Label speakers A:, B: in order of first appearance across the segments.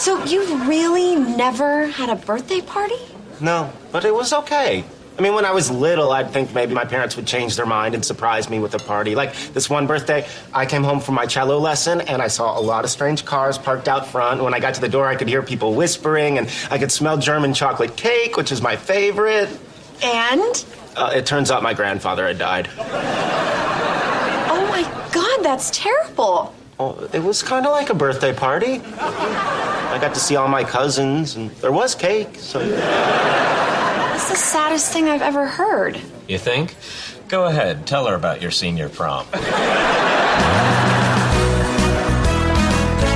A: So you've really never had a birthday party?
B: No, but it was okay. I mean, when I was little, I'd think maybe my parents would change their mind and surprise me with a party. Like this one birthday, I came home from my cello lesson and I saw a lot of strange cars parked out front. When I got to the door, I could hear people whispering and I could smell German chocolate cake, which is my favorite.
A: And?
B: It turns out my grandfather had died.
A: Oh my God, that's terrible.
B: Oh, it was kind of like a birthday party. I got to see all my cousins and there was cake, so...
A: That's the saddest thing I've ever heard.
C: You think? Go ahead, tell her about your senior prom.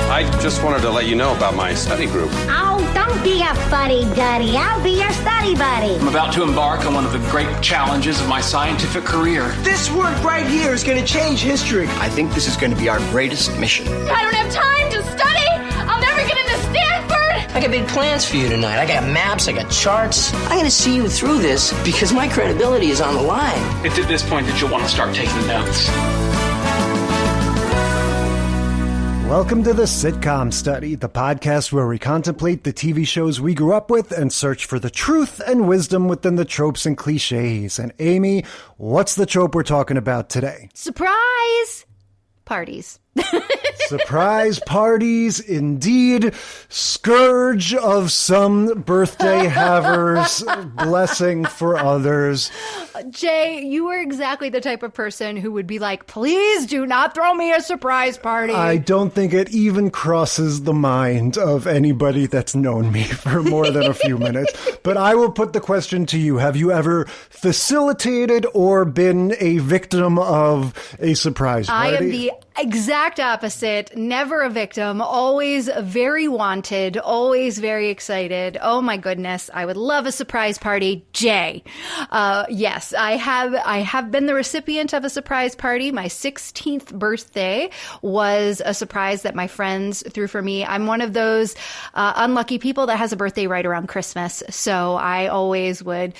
D: I just wanted to let you know about my study group.
E: Oh, don't be a fuddy-duddy. I'll be your study buddy.
F: I'm about to embark on one of the great challenges of my scientific career.
G: This work right here is going to change history.
H: I think this is going to be our greatest mission.
I: I don't have time to study. I'll never get into Stanford.
G: I got big plans for you tonight. I got maps, I got charts. I got to see you through this because my credibility is on the line.
F: It's at this point that you'll want to start taking notes.
J: Welcome to the Sitcom Study, the podcast where we contemplate the TV shows we grew up with and search for the truth and wisdom within the tropes and cliches. And Amy, what's the trope we're talking about today?
K: Surprise! Parties.
J: Surprise parties, indeed. Scourge of some birthday havers, blessing for others.
K: Jay, you are exactly the type of person who would be like, please do not throw me a surprise party.
J: I don't think it even crosses the mind of anybody that's known me for more than a few minutes. But I will put the question to you. Have you ever facilitated or been a victim of a surprise party?
K: I am the exact opposite. Never a victim. Always very wanted. Always very excited. Oh my goodness. I would love a surprise party. Jay. Yes, I have been the recipient of a surprise party. My 16th birthday was a surprise that my friends threw for me. I'm one of those unlucky people that has a birthday right around Christmas. So I always would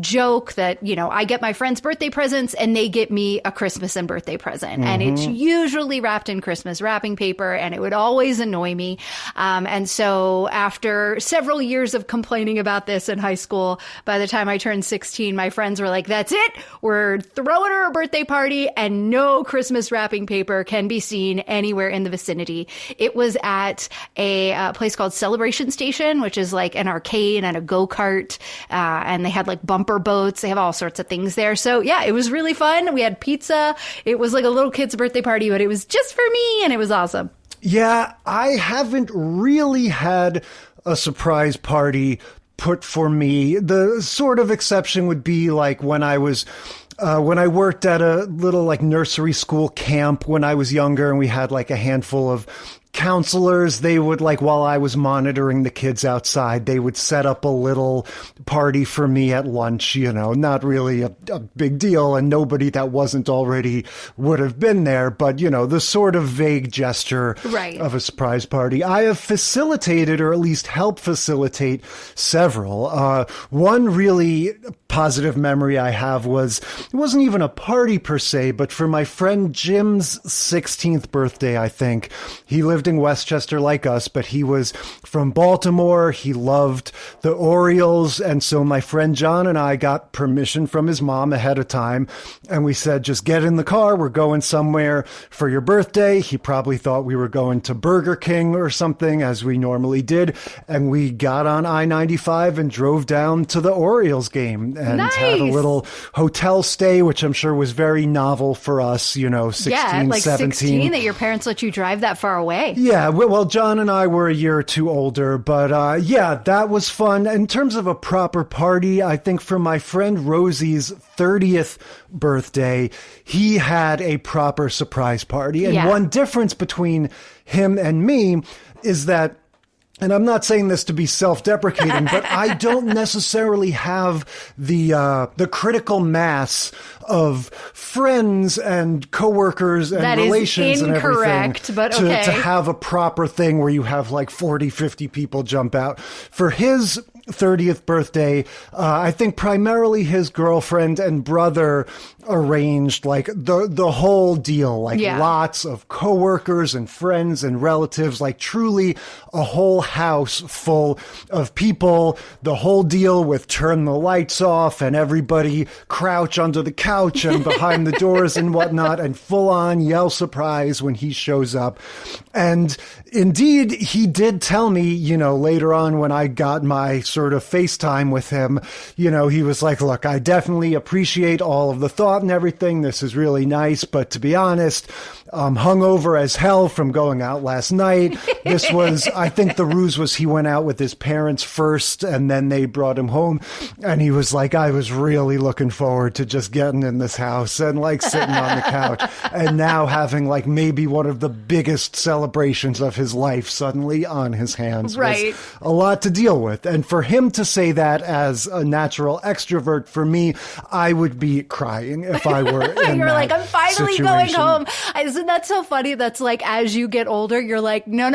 K: joke that, you know, I get my friends' birthday presents and they get me a Christmas and birthday present. And it's usually wrapped in Christmas wrapping paper and it would always annoy me. And so after several years of complaining about this in high school, by the time I turned 16, my friends were like, that's it. We're throwing her a birthday party and no Christmas wrapping paper can be seen anywhere in the vicinity. It was at a place called Celebration Station, which is like an arcade and a go-kart. And they had like bumper boats. They have all sorts of things there. So yeah, it was really fun. We had pizza. It was like a little kid's birthday party, but it was just for me and it was awesome.
J: Yeah, I haven't really had a surprise party put for me. The sort of exception would be like when I worked at a little like nursery school camp when I was younger and we had like a handful of counselors. They would, like, while I was monitoring the kids outside, they would set up a little party for me at lunch, you know, not really a big deal, and nobody that wasn't already would have been there, but, you know, the sort of vague gesture of a surprise party. I have facilitated, or at least helped facilitate, several. One really positive memory I have was, it wasn't even a party per se, but for my friend Jim's 16th birthday, I think. He lived in Westchester like us, but he was from Baltimore. He loved the Orioles. And so my friend John and I got permission from his mom ahead of time. And we said, just get in the car. We're going somewhere for your birthday. He probably thought we were going to Burger King or something, as we normally did. And we got on I-95 and drove down to the Orioles game and had a little hotel stay, which I'm sure was very novel for us, you know, 16, 17.
K: 16 that your parents let you drive that far away.
J: Yeah, well, John and I were a year or two older, but yeah, that was fun. In terms of a proper party, I think for my friend Rosie's 30th birthday, he had a proper surprise party. And one difference between him and me is that, and I'm not saying this to be self-deprecating, but I don't necessarily have the critical mass of friends and coworkers and
K: that
J: relations and everything
K: but okay.
J: to have a proper thing where you have like 40, 50 people jump out. For his 30th birthday. I think primarily his girlfriend and brother arranged like the whole deal, like lots of coworkers and friends and relatives, like truly a whole house full of people. The whole deal with turn the lights off and everybody crouch under the couch and behind the doors and whatnot, and full on yell surprise when he shows up. And indeed, he did tell me, you know, later on when I got my sort of FaceTime with him, you know, he was like, look, I definitely appreciate all of the thought and everything. This is really nice. But to be honest, hungover as hell from going out last night. This was, I think the ruse was he went out with his parents first and then they brought him home. And he was like, I was really looking forward to just getting in this house and like sitting on the couch and now having like maybe one of the biggest celebrations of his life suddenly on his hands.
K: Right.
J: Was a lot to deal with. And for him to say that as a natural extrovert, for me, I would be crying if I were in
K: You're like, I'm finally
J: situation.
K: going home. Isn't that so funny? That's like, as you get older, you're like, no,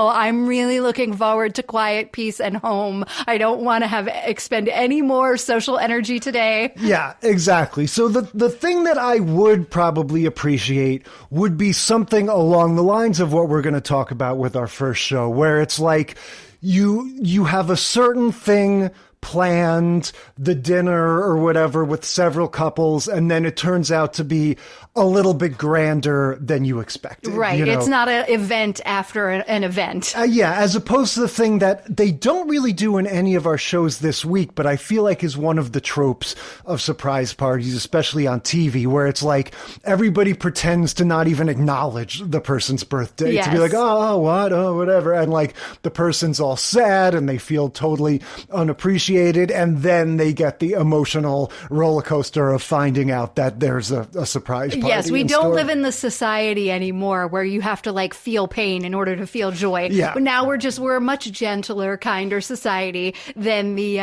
K: I'm really looking forward to quiet, peace, and home. I don't want to expend any more social energy today.
J: Yeah, exactly. So the thing that I would probably appreciate would be something along the lines of what we're going to talk about with our first show, where it's like you have a certain thing planned, the dinner or whatever with several couples, and then it turns out to be a little bit grander than you expected.
K: Right.
J: You know?
K: It's not an event after an event.
J: Yeah, as opposed to the thing that they don't really do in any of our shows this week, but I feel like is one of the tropes of surprise parties, especially on TV, where it's like everybody pretends to not even acknowledge the person's birthday.
K: Yes.
J: To be like, oh, what? Oh, whatever. And like the person's all sad and they feel totally unappreciated. And then they get the emotional roller coaster of finding out that there's a surprise party.
K: Yes, we
J: in
K: don't
J: store.
K: live in the society anymore where you have to like feel pain in order to feel joy.
J: Yeah.
K: But now we're a much gentler, kinder society than the,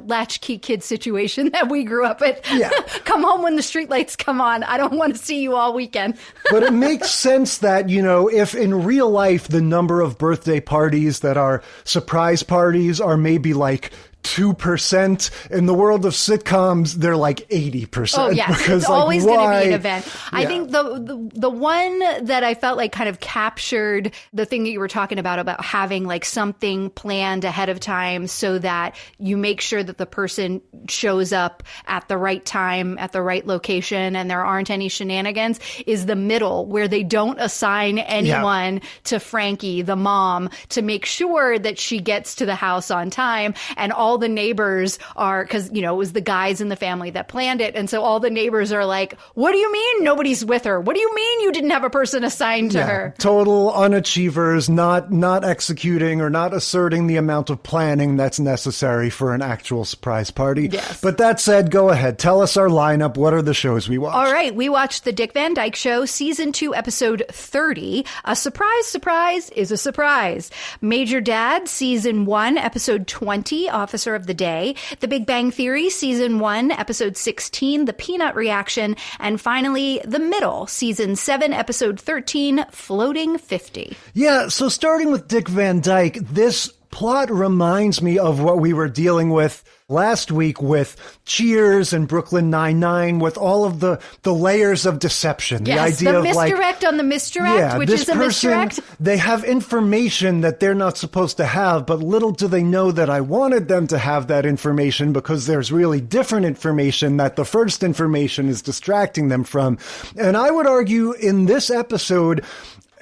K: latchkey kid situation that we grew up with.
J: Yeah.
K: Come home when the streetlights come on. I don't want to see you all weekend.
J: But it makes sense that, you know, if in real life the number of birthday parties that are surprise parties are maybe like 2%. In the world of sitcoms, they're like 80%.
K: Oh, yes.
J: Because,
K: it's always
J: like,
K: going to be an
J: why?
K: event.
J: Yeah.
K: I think the one that I felt like kind of captured the thing that you were talking about having like something planned ahead of time so that you make sure that the person shows up at the right time, at the right location, and there aren't any shenanigans, is the middle, where they don't assign anyone to Frankie, the mom, to make sure that she gets to the house on time. And all the neighbors are, because, you know, it was the guys in the family that planned it. And so all the neighbors are like, what do you mean nobody's with her? What do you mean you didn't have a person assigned to her?
J: Total unachievers, not executing or not asserting the amount of planning that's necessary for an actual surprise party.
K: Yes.
J: But that said, go ahead. Tell us our lineup. What are the shows we watched?
K: All right. We watched The Dick Van Dyke Show, Season 2, Episode 30. A surprise is a surprise. Major Dad, Season 1, Episode 20, Officer of the Day. The Big Bang Theory, Season 1, Episode 16, The Peanut Reaction. And finally, The Middle, Season 7, Episode 13, Floating 50.
J: Yeah, so starting with Dick Van Dyke, this plot reminds me of what we were dealing with last week with Cheers and Brooklyn Nine-Nine, with all of the layers of deception.
K: Yes,
J: the idea
K: the
J: of like,
K: misdirect on the misdirect, which
J: this
K: is a
J: person,
K: misdirect.
J: They have information that they're not supposed to have, but little do they know that I wanted them to have that information because there's really different information that the first information is distracting them from. And I would argue in this episode,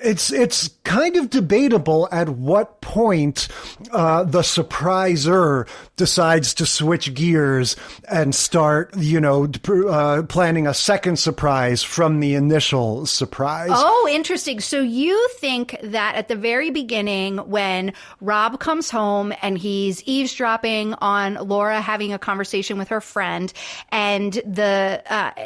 J: it's kind of debatable at what point the surpriser decides to switch gears and start, planning a second surprise from the initial surprise.
K: Oh, interesting. So you think that at the very beginning, when Rob comes home and he's eavesdropping on Laura having a conversation with her friend, and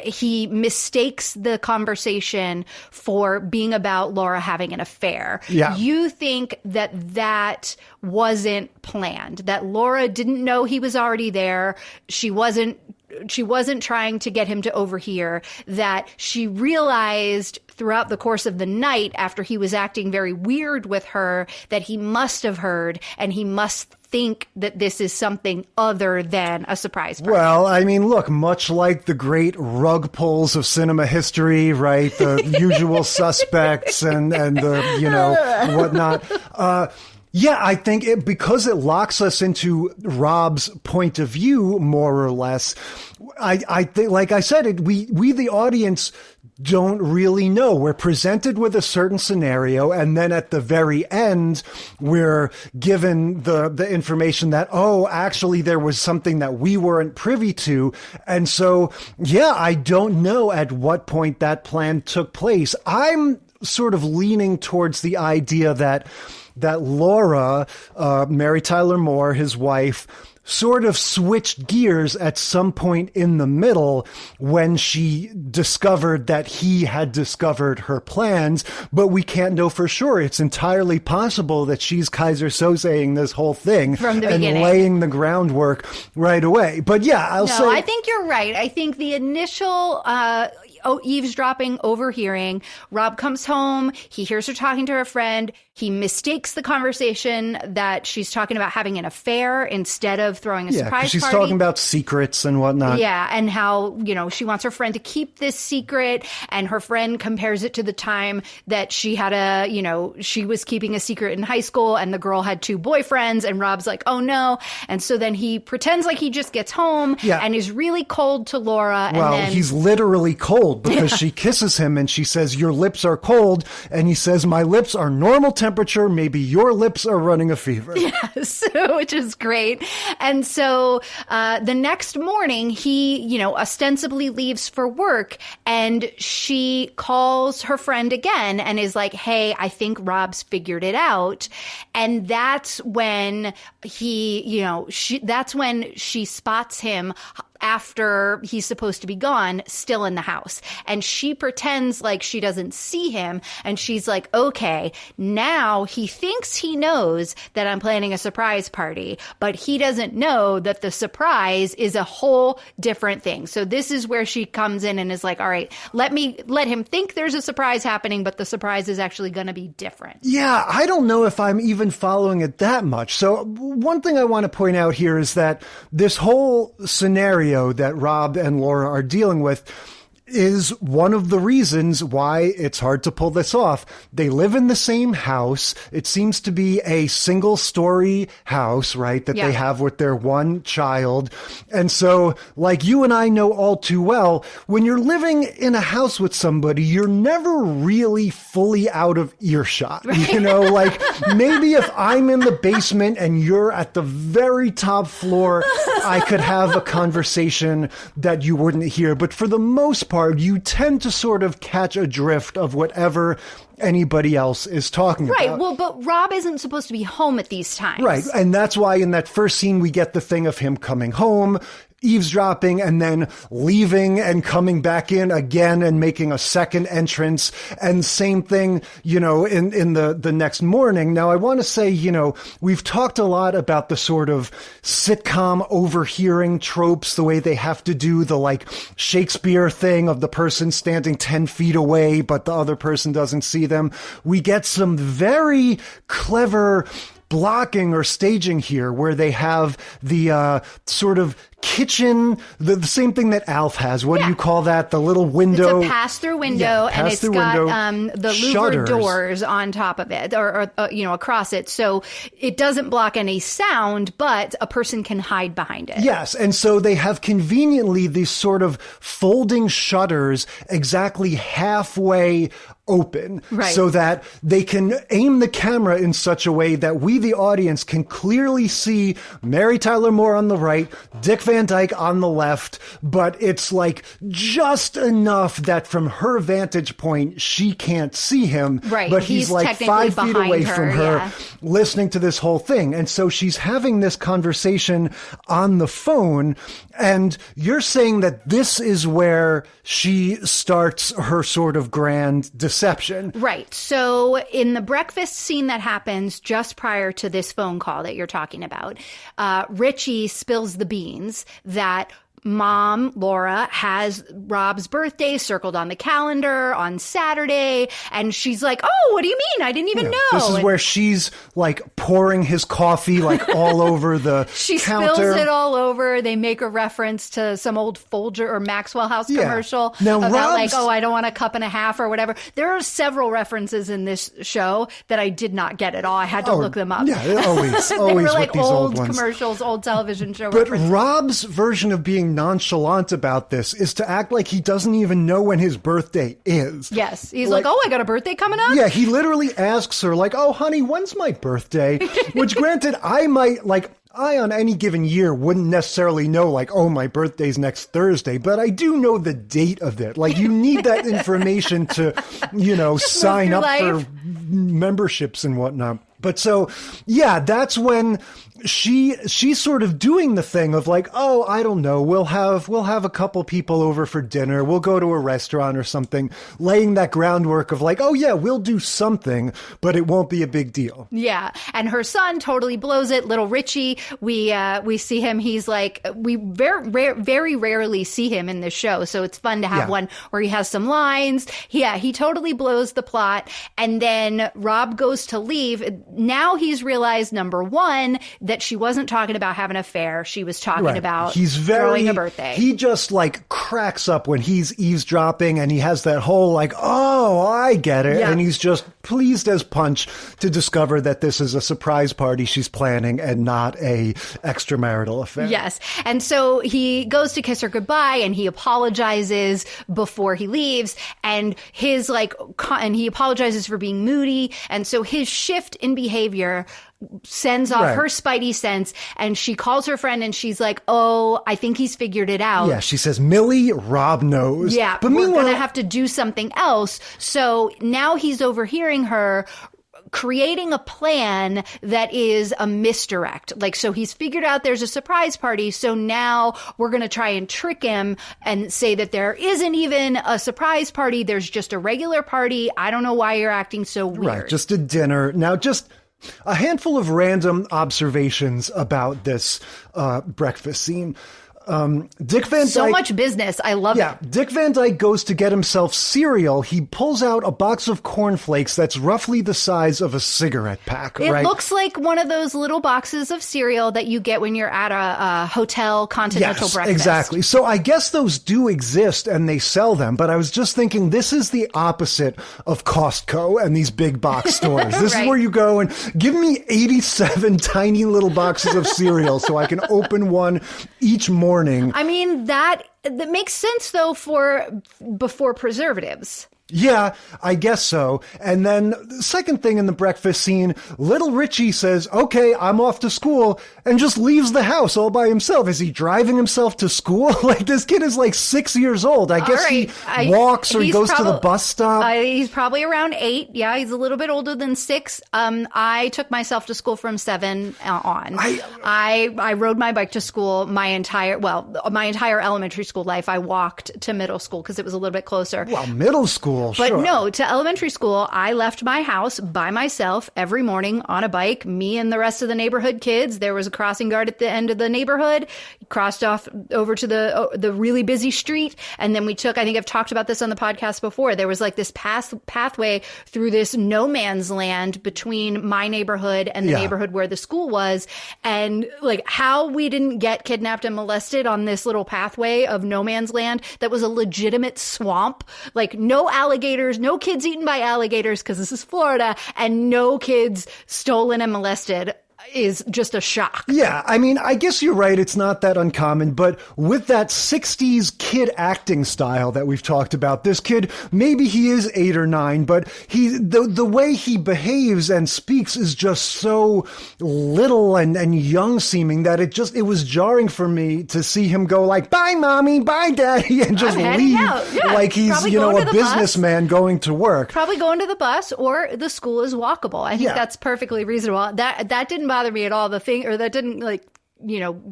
K: he mistakes the conversation for being about Laura having an affair.
J: Yeah.
K: You think that wasn't planned, that Laura didn't know he was already there. She wasn't she wasn't trying to get him to overhear, that she realized throughout the course of the night, after he was acting very weird with her, that he must have heard and he must think that this is something other than a surprise party.
J: Well, I mean, look, much like the great rug pulls of cinema history, right? The Usual Suspects and the, you know, whatnot. Yeah, I think because it locks us into Rob's point of view, more or less, I think, like I said, we the audience don't really know. We're presented with a certain scenario, and then at the very end, we're given the information that, oh, actually there was something that we weren't privy to. And so, yeah, I don't know at what point that plan took place. I'm sort of leaning towards the idea that Laura, Mary Tyler Moore, his wife, sort of switched gears at some point in the middle when she discovered that he had discovered her plans, but we can't know for sure. It's entirely possible that she's Kaiser Sozeing this whole thing
K: from the
J: and
K: beginning,
J: laying the groundwork right away. But yeah, I'll say...
K: I think you're right. I think the initial... eavesdropping, overhearing. Rob comes home. He hears her talking to her friend. He mistakes the conversation that she's talking about having an affair instead of throwing a surprise party.
J: She's talking about secrets and whatnot.
K: Yeah, and how, you know, she wants her friend to keep this secret, and her friend compares it to the time that she had she was keeping a secret in high school and the girl had 2 boyfriends, and Rob's like, oh no. And so then he pretends like he just gets home and is really cold to Laura.
J: Well,
K: and then
J: he's literally cold because she kisses him and she says, your lips are cold. And he says, my lips are normal temperature. Maybe your lips are running a fever.
K: Yes, which is great. And so the next morning, he, ostensibly leaves for work, and she calls her friend again and is like, hey, I think Rob's figured it out. And that's when that's when she spots him after he's supposed to be gone, still in the house. And she pretends like she doesn't see him. And she's like, okay, now he thinks he knows that I'm planning a surprise party, but he doesn't know that the surprise is a whole different thing. So this is where she comes in and is like, all right, let him think there's a surprise happening, but the surprise is actually going to be different.
J: Yeah, I don't know if I'm even following it that much. So one thing I want to point out here is that this whole scenario that Rob and Laura are dealing with is one of the reasons why it's hard to pull this off. They live in the same house. It seems to be a single-story house, right, that they have with their one child. And so, like you and I know all too well, when you're living in a house with somebody, you're never really fully out of earshot. Right? You know, like maybe if I'm in the basement and you're at the very top floor, I could have a conversation that you wouldn't hear. But for the most part, you tend to sort of catch a drift of whatever anybody else is talking about.
K: Right. Well, but Rob isn't supposed to be home at these times.
J: Right. And that's why in that first scene, we get the thing of him coming home, eavesdropping, and then leaving and coming back in again and making a second entrance. And same thing, in the next morning. Now, I want to say, we've talked a lot about the sort of sitcom overhearing tropes, the way they have to do the like Shakespeare thing of the person standing 10 feet away, but the other person doesn't see them. We get some very clever blocking or staging here where they have the sort of kitchen, the same thing that Alf has. What do you call that? The little window.
K: It's a pass-through window, and it's got the louvered doors on top of it, or across it. So it doesn't block any sound, but a person can hide behind it.
J: Yes, and so they have conveniently these sort of folding shutters exactly halfway open, right, so that they can aim the camera in such a way that we, the audience, can clearly see Mary Tyler Moore on the right, Dick Van Dyke on the left, but it's like just enough that from her vantage point, she can't see him,
K: right,
J: but he's like 5 feet away from her, listening to this whole thing. And so she's having this conversation on the phone, and you're saying that this is where she starts her sort of grand deception.
K: Right. So in the breakfast scene that happens just prior to this phone call that you're talking about, Richie spills the beans that mom, Laura, has Rob's birthday circled on the calendar on Saturday. And she's like, oh, what do you mean? I didn't even know.
J: This is where she's like pouring his coffee like all over the
K: she
J: counter.
K: Spills it all over. They make a reference to some old Folger or Maxwell House commercial
J: now,
K: about like, oh, I don't want a cup and a half or whatever. There are several references in this show that I did not get at all. I had to look them up.
J: Yeah, always
K: they were like
J: with these old ones.
K: Commercials, old television show
J: But
K: references.
J: Rob's version of being nonchalant about this is to act like he doesn't even know when his birthday is.
K: Yes. He's like, oh, I got a birthday coming up?
J: Yeah, he literally asks her like, oh, honey, when's my birthday? Which granted, I, on any given year, wouldn't necessarily know, like, oh, my birthday's next Thursday, but I do know the date of it. Like, you need that information to, sign up for memberships and whatnot. But so, yeah, that's when she's sort of doing the thing of like, oh, I don't know, we'll have a couple people over for dinner, we'll go to a restaurant or something, laying that groundwork of like, oh yeah, we'll do something, but it won't be a big deal.
K: Yeah, and her son totally blows it. Little Richie, we see him. He's like, we very rarely see him in this show, so it's fun to have one where he has some lines. Yeah, he totally blows the plot, and then Rob goes to leave. Now he's realized, number one, that she wasn't talking about having an affair. She was talking about throwing a birthday.
J: He just like cracks up when he's eavesdropping and he has that whole like, oh, I get it. Yeah. And he's just pleased as punch to discover that this is a surprise party she's planning and not a extramarital affair.
K: Yes. And so he goes to kiss her goodbye and he apologizes before he leaves, and and he apologizes for being moody. And so his shift in behavior sends off her spidey sense, and she calls her friend and she's like, oh, I think he's figured it out.
J: Yeah, she says, Millie, Rob knows.
K: Yeah, but we're going to have to do something else. So now he's overhearing her creating a plan that is a misdirect. Like, so he's figured out there's a surprise party. So now we're going to try and trick him and say that there isn't even a surprise party. There's just a regular party. I don't know why you're acting so weird.
J: Right, just a dinner. Now, just a handful of random observations about this breakfast scene. Dick Van Dyke.
K: So much business. I love it.
J: Yeah. Dick Van Dyke goes to get himself cereal. He pulls out a box of cornflakes that's roughly the size of a cigarette pack,
K: It
J: right?
K: looks like one of those little boxes of cereal that you get when you're at a hotel continental breakfast.
J: Exactly. So I guess those do exist and they sell them, but I was just thinking this is the opposite of Costco and these big box stores. This is where you go and give me 87 tiny little boxes of cereal so I can open one each morning.
K: I mean, that makes sense, though, before preservatives.
J: Yeah, I guess so. And then the second thing in the breakfast scene, little Richie says, okay, I'm off to school, and just leaves the house all by himself. Is he driving himself to school? Like, this kid is like 6 years old. I guess he walks or he goes to the bus stop.
K: He's probably around 8. Yeah, he's a little bit older than 6. I took myself to school from 7 on. I rode my bike to school my entire elementary school life. I walked to middle school because it was a little bit closer.
J: Well, middle school.
K: But no, to elementary school, I left my house by myself every morning on a bike, me and the rest of the neighborhood kids. There was a crossing guard at the end of the neighborhood, crossed off over to the really busy street. And then we took, I think I've talked about this on the podcast before, there was like this pathway through this no man's land between my neighborhood and the neighborhood where the school was. And like how we didn't get kidnapped and molested on this little pathway of no man's land that was a legitimate swamp, like no alligators, no kids eaten by alligators because this is Florida, and no kids stolen and molested is just a shock.
J: Yeah, I mean, I guess you're right. It's not that uncommon, but with that 60s kid acting style that we've talked about, this kid, maybe he is 8 or 9, but the way he behaves and speaks is just so little and young seeming that it was jarring for me to see him go like, bye mommy, bye daddy, and just leave like he's, a businessman going to work.
K: Probably going to the bus, or the school is walkable. I think that's perfectly reasonable. That didn't bother me at all. That didn't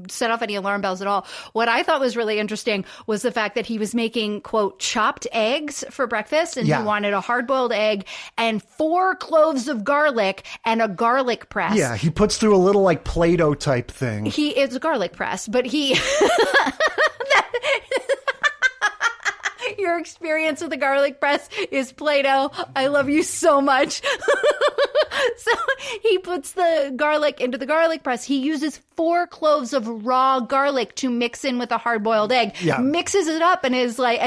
K: set off any alarm bells at all. What I thought was really interesting was the fact that he was making, quote, chopped eggs for breakfast, and he wanted a hard-boiled egg and 4 cloves of garlic and a garlic press.
J: Yeah, he puts through a little like Play-Doh type thing.
K: It's a garlic press, but he Your experience with the garlic press is Play-Doh. I love you so much. So he puts the garlic into the garlic press. He uses 4 cloves of raw garlic to mix in with a hard-boiled egg.
J: Yeah.
K: Mixes it up and he's like,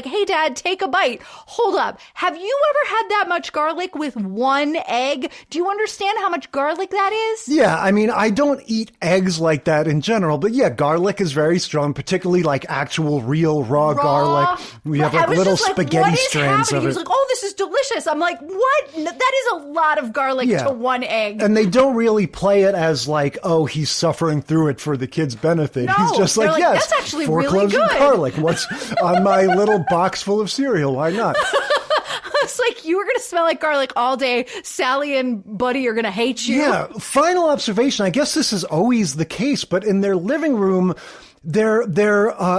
K: hey, Dad, take a bite. Hold up. Have you ever had that much garlic with 1 egg? Do you understand how much garlic that is?
J: Yeah, I mean, I don't eat eggs like that in general, but yeah, garlic is very strong, particularly like actual real raw garlic. We have like little spaghetti strands of it.
K: He was like, oh, this is delicious. I'm like, what? That is a lot of garlic to 1 egg.
J: And they don't really play it as like, oh, he's suffering through it for the kid's benefit.
K: No,
J: he's just like, yes,
K: that's actually
J: 4
K: really
J: cloves
K: good.
J: of garlic. What's on my little box full of cereal? Why not?
K: It's like, you were going to smell like garlic all day. Sally and Buddy are going to hate you.
J: Yeah. Final observation. I guess this is always the case, but in their living room, their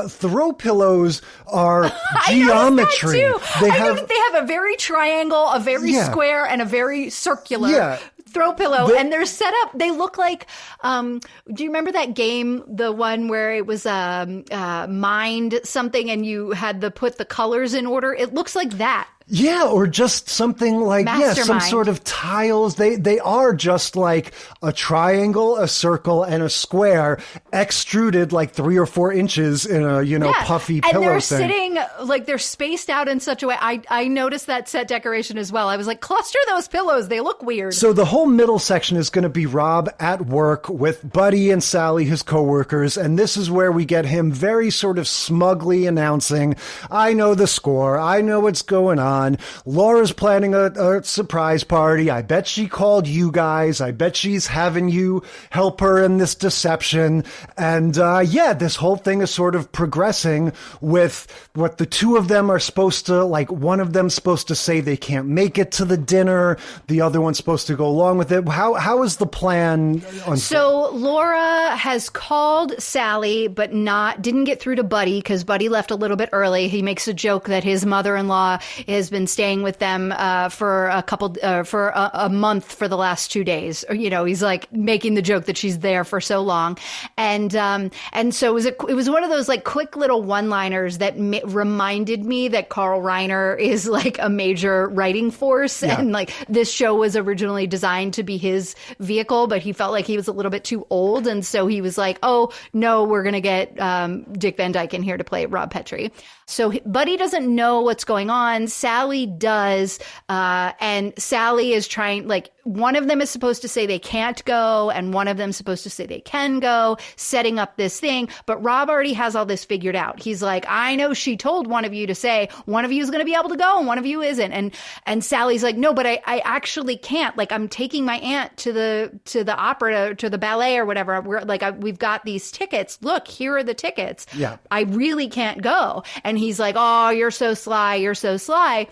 J: throw pillows are geometry.
K: They have a very triangle, a very square, and a very circular throw pillow, and they're set up. They look like. Do you remember that game, the one where it was mind something, and you had to put the colors in order? It looks like that.
J: Yeah, or just something like, some sort of tiles. They are just like a triangle, a circle, and a square extruded like 3 or 4 inches in a, puffy pillow thing.
K: And they're sitting, like they're spaced out in such a way. I noticed that set decoration as well. I was like, cluster those pillows. They look weird.
J: So the whole middle section is going to be Rob at work with Buddy and Sally, his coworkers. And this is where we get him very sort of smugly announcing, I know the score. I know what's going on. Laura's planning a surprise party. I bet she called you guys. I bet she's having you help her in this deception. And this whole thing is sort of progressing with what the 2 of them are supposed to, like, one of them's supposed to say they can't make it to the dinner. The other one's supposed to go along with it. How is the plan?
K: So Laura has called Sally, but didn't get through to Buddy because Buddy left a little bit early. He makes a joke that his mother-in-law has been staying with them for a month for the last 2 days. He's like making the joke that she's there for so long, and so it was one of those like quick little one-liners that reminded me that Carl Reiner is like a major writing force, and like this show was originally designed to be his vehicle, but he felt like he was a little bit too old, and so he was like, oh no, we're gonna get Dick Van Dyke in here to play Rob Petrie. So Buddy doesn't know what's going on. Sally does. And Sally is trying, like, one of them is supposed to say they can't go, and one of them is supposed to say they can go, setting up this thing. But Rob already has all this figured out. He's like, I know she told one of you to say one of you is going to be able to go and one of you isn't. And Sally's like, no, but I actually can't. Like, I'm taking my aunt to the opera, to the ballet or whatever. We've got these tickets. Look, here are the tickets.
J: Yeah.
K: I really can't go. And he's like, oh, you're so sly. You're so sly.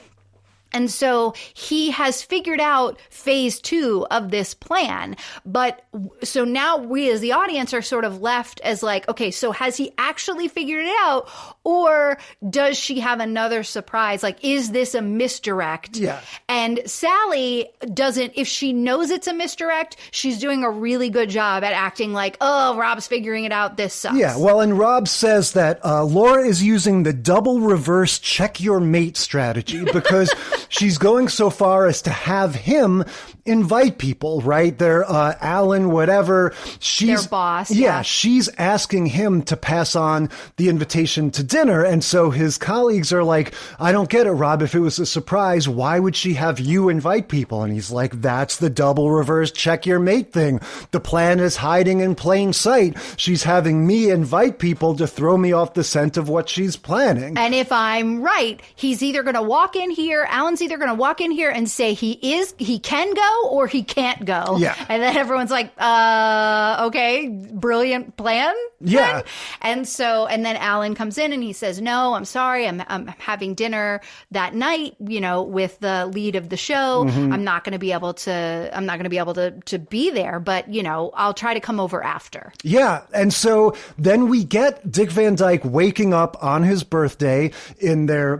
K: And so he has figured out phase 2 of this plan. But so now we as the audience are sort of left as like, okay, so has he actually figured it out? Or does she have another surprise? Like, is this a misdirect?
J: Yeah.
K: And Sally doesn't, if she knows it's a misdirect, she's doing a really good job at acting like, oh, Rob's figuring it out. This sucks.
J: Yeah. Well, and Rob says that Laura is using the double reverse check your mate strategy because she's going so far as to have him invite people, right? They're Alan, whatever. She's
K: their boss.
J: Yeah, she's asking him to pass on the invitation to dinner. And so his colleagues are like, I don't get it, Rob. If it was a surprise, why would she have you invite people? And he's like, that's the double reverse check your mate thing. The plan is hiding in plain sight. She's having me invite people to throw me off the scent of what she's planning.
K: And if I'm right, he's either going to walk in here, Alan's either going to walk in here and say he can go or he can't go.
J: Yeah.
K: And then everyone's like, okay, brilliant plan.
J: Yeah.
K: And then Alan comes in and he says, no, I'm sorry. I'm having dinner that night, with the lead of the show.
J: Mm-hmm.
K: I'm not going to be able to be there, but I'll try to come over after.
J: Yeah. And so then we get Dick Van Dyke waking up on his birthday in their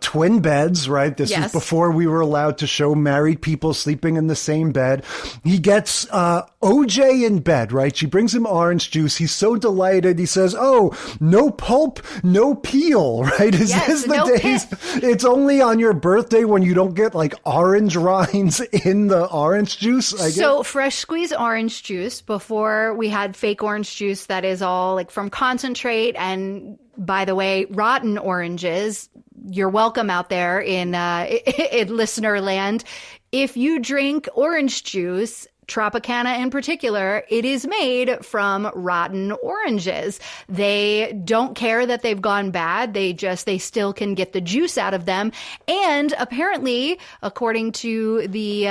J: twin beds, right? This This is before we were allowed to show married people sleeping in the same bed. He gets OJ in bed, right? She brings him orange juice. He's so delighted. He says, "Oh, no pulp, no peel," right? Is this the days? It's only on your birthday when you don't get like orange rinds in the orange juice, I guess.
K: So fresh squeezed orange juice, before we had fake orange juice that is all like from concentrate, and by the way, rotten oranges. You're welcome out there in listener land. If you drink orange juice, Tropicana in particular, it is made from rotten oranges. They don't care that they've gone bad. They still can get the juice out of them. And apparently, according to the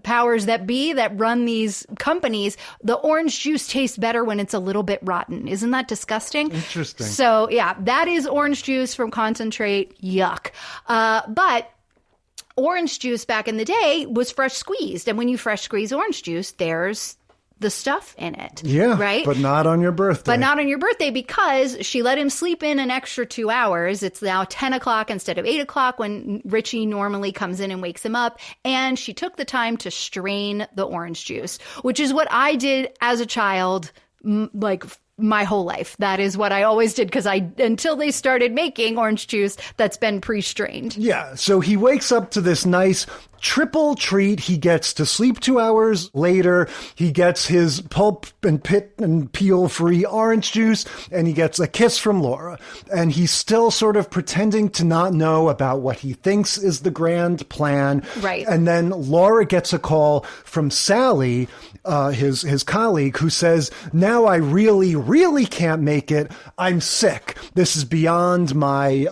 K: powers that be that run these companies, the orange juice tastes better when it's a little bit rotten. Isn't that disgusting?
J: Interesting.
K: So yeah, that is orange juice from concentrate. Yuck. But orange juice back in the day was fresh squeezed. And when you fresh squeeze orange juice, there's the stuff in it.
J: Yeah,
K: right?
J: But not on your birthday.
K: But not on your birthday, because she let him sleep in an extra 2 hours. It's now 10 o'clock instead of 8 o'clock when Richie normally comes in and wakes him up. And she took the time to strain the orange juice, which is what I did as a child, like my whole life. That is what I always did, because until they started making orange juice that's been pre-strained.
J: Yeah, so he wakes up to this nice triple treat. He gets to sleep 2 hours later. He gets his pulp and pit and peel free orange juice, and he gets a kiss from Laura. And he's still sort of pretending to not know about what he thinks is the grand plan.
K: Right.
J: And then Laura gets a call from Sally, his colleague, who says, "Now I really can't make it. I'm sick. This is beyond my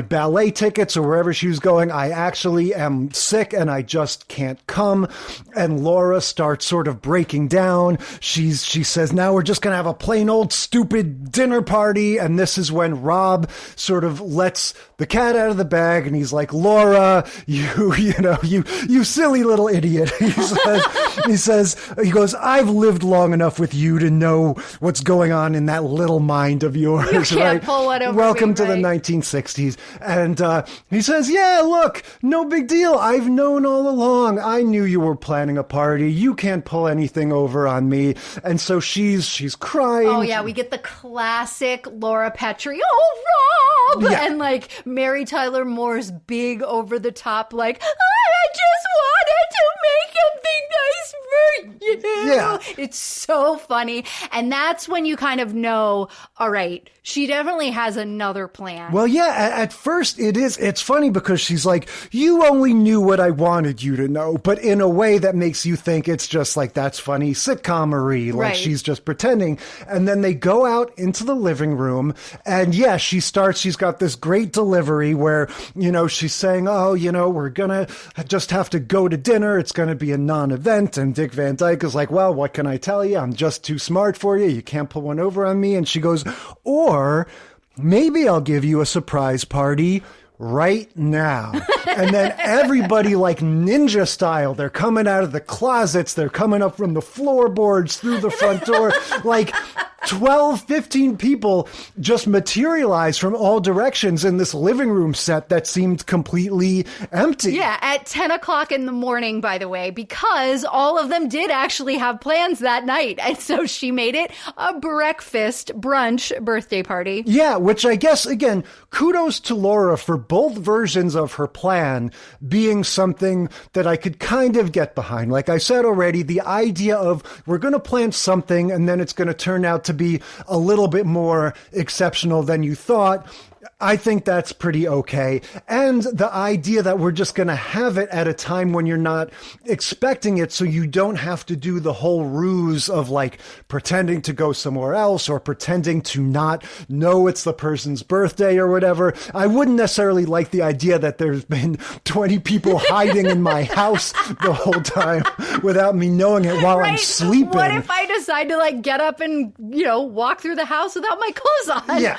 J: ballet tickets or wherever she was going. I actually am sick and I just can't come." And Laura starts sort of breaking down. She says, "Now we're just going to have a plain old stupid dinner party." And this is when Rob sort of lets the cat out of the bag, and he's like, "Laura, you silly little idiot." He goes, "I've lived long enough with you to know what's going on in that little mind of yours."
K: You can't
J: right?
K: pull one over
J: Welcome
K: me,
J: to the
K: right?
J: 1960s. And he says, "Yeah, look, no big deal. I've known all along. I knew you were planning a party. You can't pull anything over on me." And so she's crying.
K: Oh yeah, we get the classic Laura Petrie, "Oh, Rob!"
J: Yeah.
K: And like Mary Tyler Moore's big over the top, like, "I just wanted to make something nice for you."
J: Yeah.
K: It's so funny. And that's when you kind of know, all right, she definitely has another plan.
J: Well, yeah, at first it's funny because she's like, "You only knew what I wanted you to know," but in a way that makes you think it's just like, that's funny sitcomery, like
K: Right.
J: she's just pretending. And then they go out into the living room, and yeah, she's got this great delivery where, she's saying, "Oh, we're gonna just have to go to dinner. It's gonna be a non-event." And Dick Van Dyke is like, "Well, what can I tell you? I'm just too smart for you. You can't pull one over on me." And she goes, "Or maybe I'll give you a surprise party right now." And then everybody, like ninja style, they're coming out of the closets, they're coming up from the floorboards through the front door, like 12, 15 people just materialize from all directions in this living room set that seemed completely empty.
K: Yeah, at 10 o'clock in the morning, by the way, because all of them did actually have plans that night. And so she made it a breakfast brunch birthday party.
J: Yeah, which I guess, again, kudos to Laura for both versions of her plan being something that I could kind of get behind. Like I said already, the idea of we're going to plan something and then it's going to turn out to be a little bit more exceptional than you thought, I think that's pretty okay. And the idea that we're just going to have it at a time when you're not expecting it, so you don't have to do the whole ruse of like pretending to go somewhere else or pretending to not know it's the person's birthday or whatever. I wouldn't necessarily like the idea that there's been 20 people hiding in my house the whole time without me knowing it while I'm sleeping.
K: What if I decide to like get up and, walk through the house without my clothes on?
J: Yeah.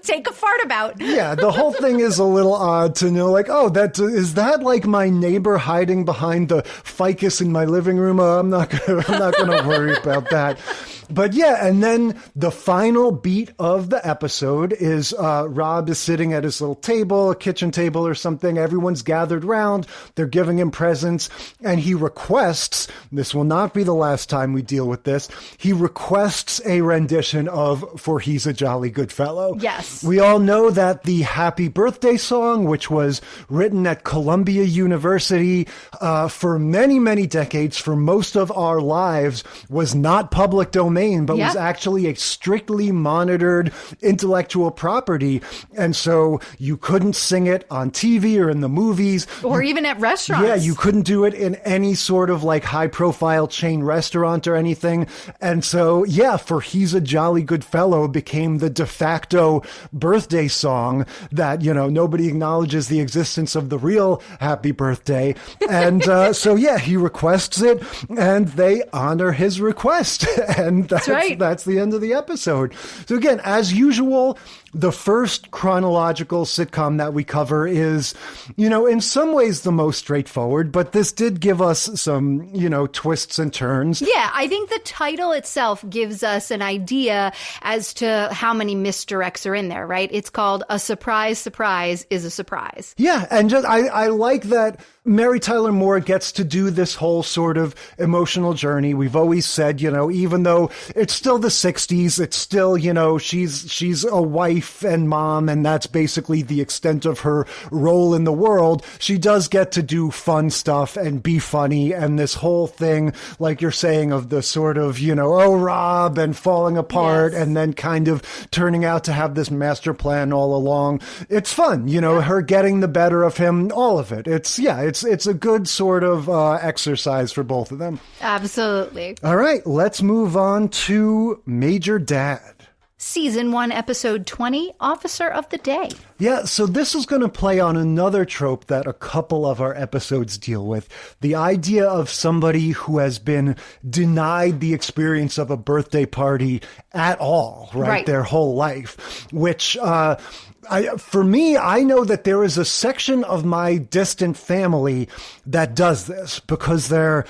K: Take a fart about.
J: Yeah, the whole thing is a little odd to know, like, oh, is that like my neighbor hiding behind the ficus in my living room? I'm not gonna worry about that. But yeah, and then the final beat of the episode is Rob is sitting at his little table, a kitchen table or something. Everyone's gathered round. They're giving him presents. And he requests, this will not be the last time we deal with this, he requests a rendition of For He's a Jolly Good Fellow.
K: Yes.
J: We all know that the Happy Birthday song, which was written at Columbia University for many, many decades, for most of our lives, was not public domain, but was actually a strictly monitored intellectual property. And so you couldn't sing it on TV or in the movies.
K: Or even at restaurants.
J: Yeah, you couldn't do it in any sort of like high profile chain restaurant or anything. And so, yeah, For He's a Jolly Good Fellow became the de facto birthday song that, you know, nobody acknowledges the existence of the real Happy Birthday. And so, yeah, he requests it and they honor his request. And that's right. That's the end of the episode. So again, as usual, the first chronological sitcom that we cover is, you know, in some ways the most straightforward, but this did give us some, you know, twists and turns.
K: Yeah, I think the title itself gives us an idea as to how many misdirects are in there, right? It's called A Surprise, Surprise is a Surprise.
J: Yeah, and just I like that Mary Tyler Moore gets to do this whole sort of emotional journey. We've always said, you know, even though it's still the 60s, it's still, you know, she's a wife and mom, and that's basically the extent of her role in the world. She does get to do fun stuff and be funny, and this whole thing, like you're saying, of the sort of, you know, oh, Rob, and falling apart, and then kind of turning out to have this master plan all along. It's fun, you know, her getting the better of him, all of it. It's a good sort of exercise for both of them.
K: Absolutely.
J: All right, let's move on to Major Dad.
K: Season 1, Episode 20, Officer of the Day.
J: Yeah, so this is going to play on another trope that a couple of our episodes deal with. The idea of somebody who has been denied the experience of a birthday party at all, right? Their whole life, which... for me, I know that there is a section of my distant family that does this because they're,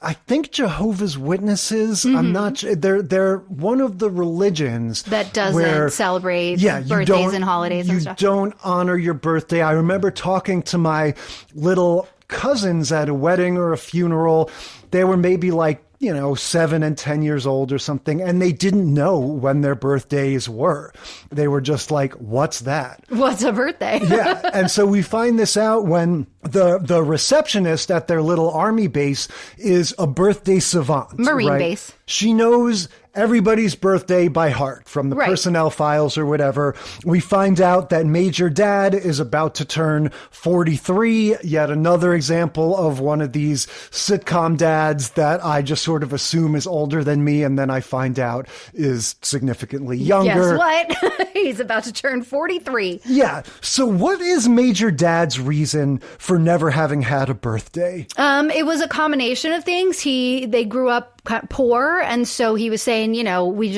J: I think, Jehovah's Witnesses. Mm-hmm. I'm not sure. They're one of the religions
K: that doesn't celebrate birthdays and holidays and stuff. You don't
J: honor your birthday. I remember talking to my little cousins at a wedding or a funeral. They were maybe like, you know, 7 and 10 years old or something, and they didn't know when their birthdays were. They were just like, what's that?
K: What's a birthday?
J: Yeah. And so we find this out when the receptionist at their little army base is a birthday savant.
K: Marine base.
J: She knows everybody's birthday by heart from the personnel files or whatever. We find out that Major Dad is about to turn 43, yet another example of one of these sitcom dads that I just sort of assume is older than me, and then I find out is significantly younger.
K: Guess what? He's about to turn 43.
J: Yeah. So what is Major Dad's reason for never having had a birthday?
K: It was a combination of things. They grew up poor, and so he was saying, you know, we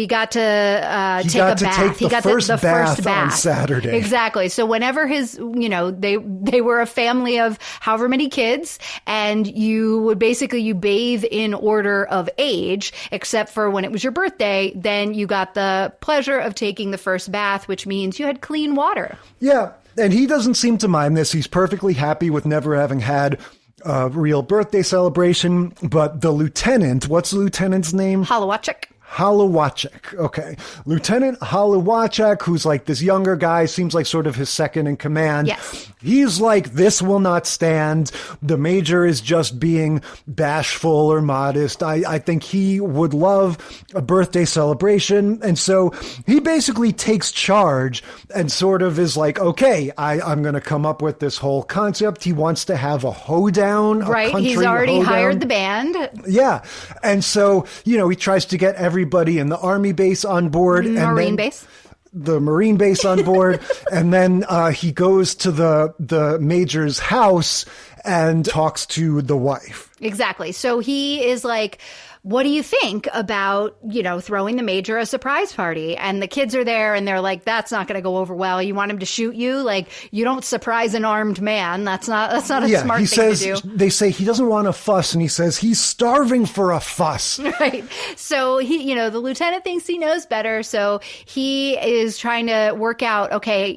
K: got to take a bath.
J: He got the first bath on Saturday.
K: Exactly. So whenever his, you know, they were a family of however many kids, and you bathe in order of age, except for when it was your birthday, then you got the pleasure of taking the first bath, which means you had clean water.
J: Yeah. And he doesn't seem to mind this. He's perfectly happy with never having had a real birthday celebration. But the lieutenant, what's the lieutenant's name?
K: Holowachek.
J: Holowachek. Okay. Lieutenant Holowachek, who's like this younger guy, seems like sort of his second in command.
K: Yes.
J: He's like, this will not stand. The major is just being bashful or modest. I think he would love a birthday celebration. And so he basically takes charge and sort of is like, okay, I'm going to come up with this whole concept. He wants to have a hoedown.
K: Right. He's already hired the band.
J: Yeah. And so, you know, he tries to get everybody in the army base on board.
K: Marine base.
J: The Marine base on board. And then he goes to the major's house and talks to the wife.
K: Exactly. So he is like, what do you think about, throwing the major a surprise party? And the kids are there and they're like, that's not going to go over well. You want him to shoot you? Like, you don't surprise an armed man. That's not a smart thing to do.
J: They say he doesn't want a fuss, and he says he's starving for a fuss.
K: Right. So the lieutenant thinks he knows better. So he is trying to work out, okay,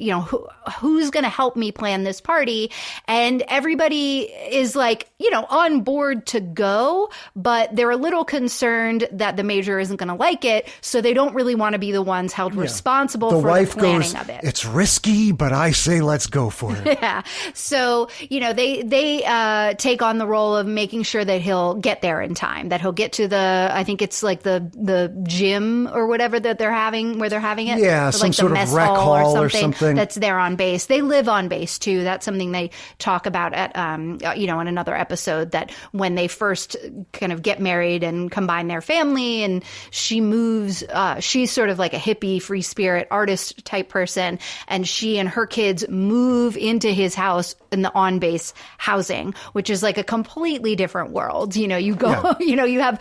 K: who's going to help me plan this party? And everybody is like, on board to go, but they're a little concerned that the major isn't going to like it. So they don't really want to be the ones held responsible for the planning of it.
J: It's risky, but I say let's go for it.
K: Yeah. So, they take on the role of making sure that he'll get there in time, that he'll get to I think it's like the gym or whatever that they're having, where they're having it.
J: Yeah,
K: or
J: some
K: like
J: sort of rec hall or something.
K: That's there on base. They live on base too. That's something they talk about at, in another episode, that when they first kind of get married and combine their family, and she moves, she's sort of like a hippie, free spirit artist type person, and she and her kids move into his house in the on base housing, which is like a completely different world. You go, you have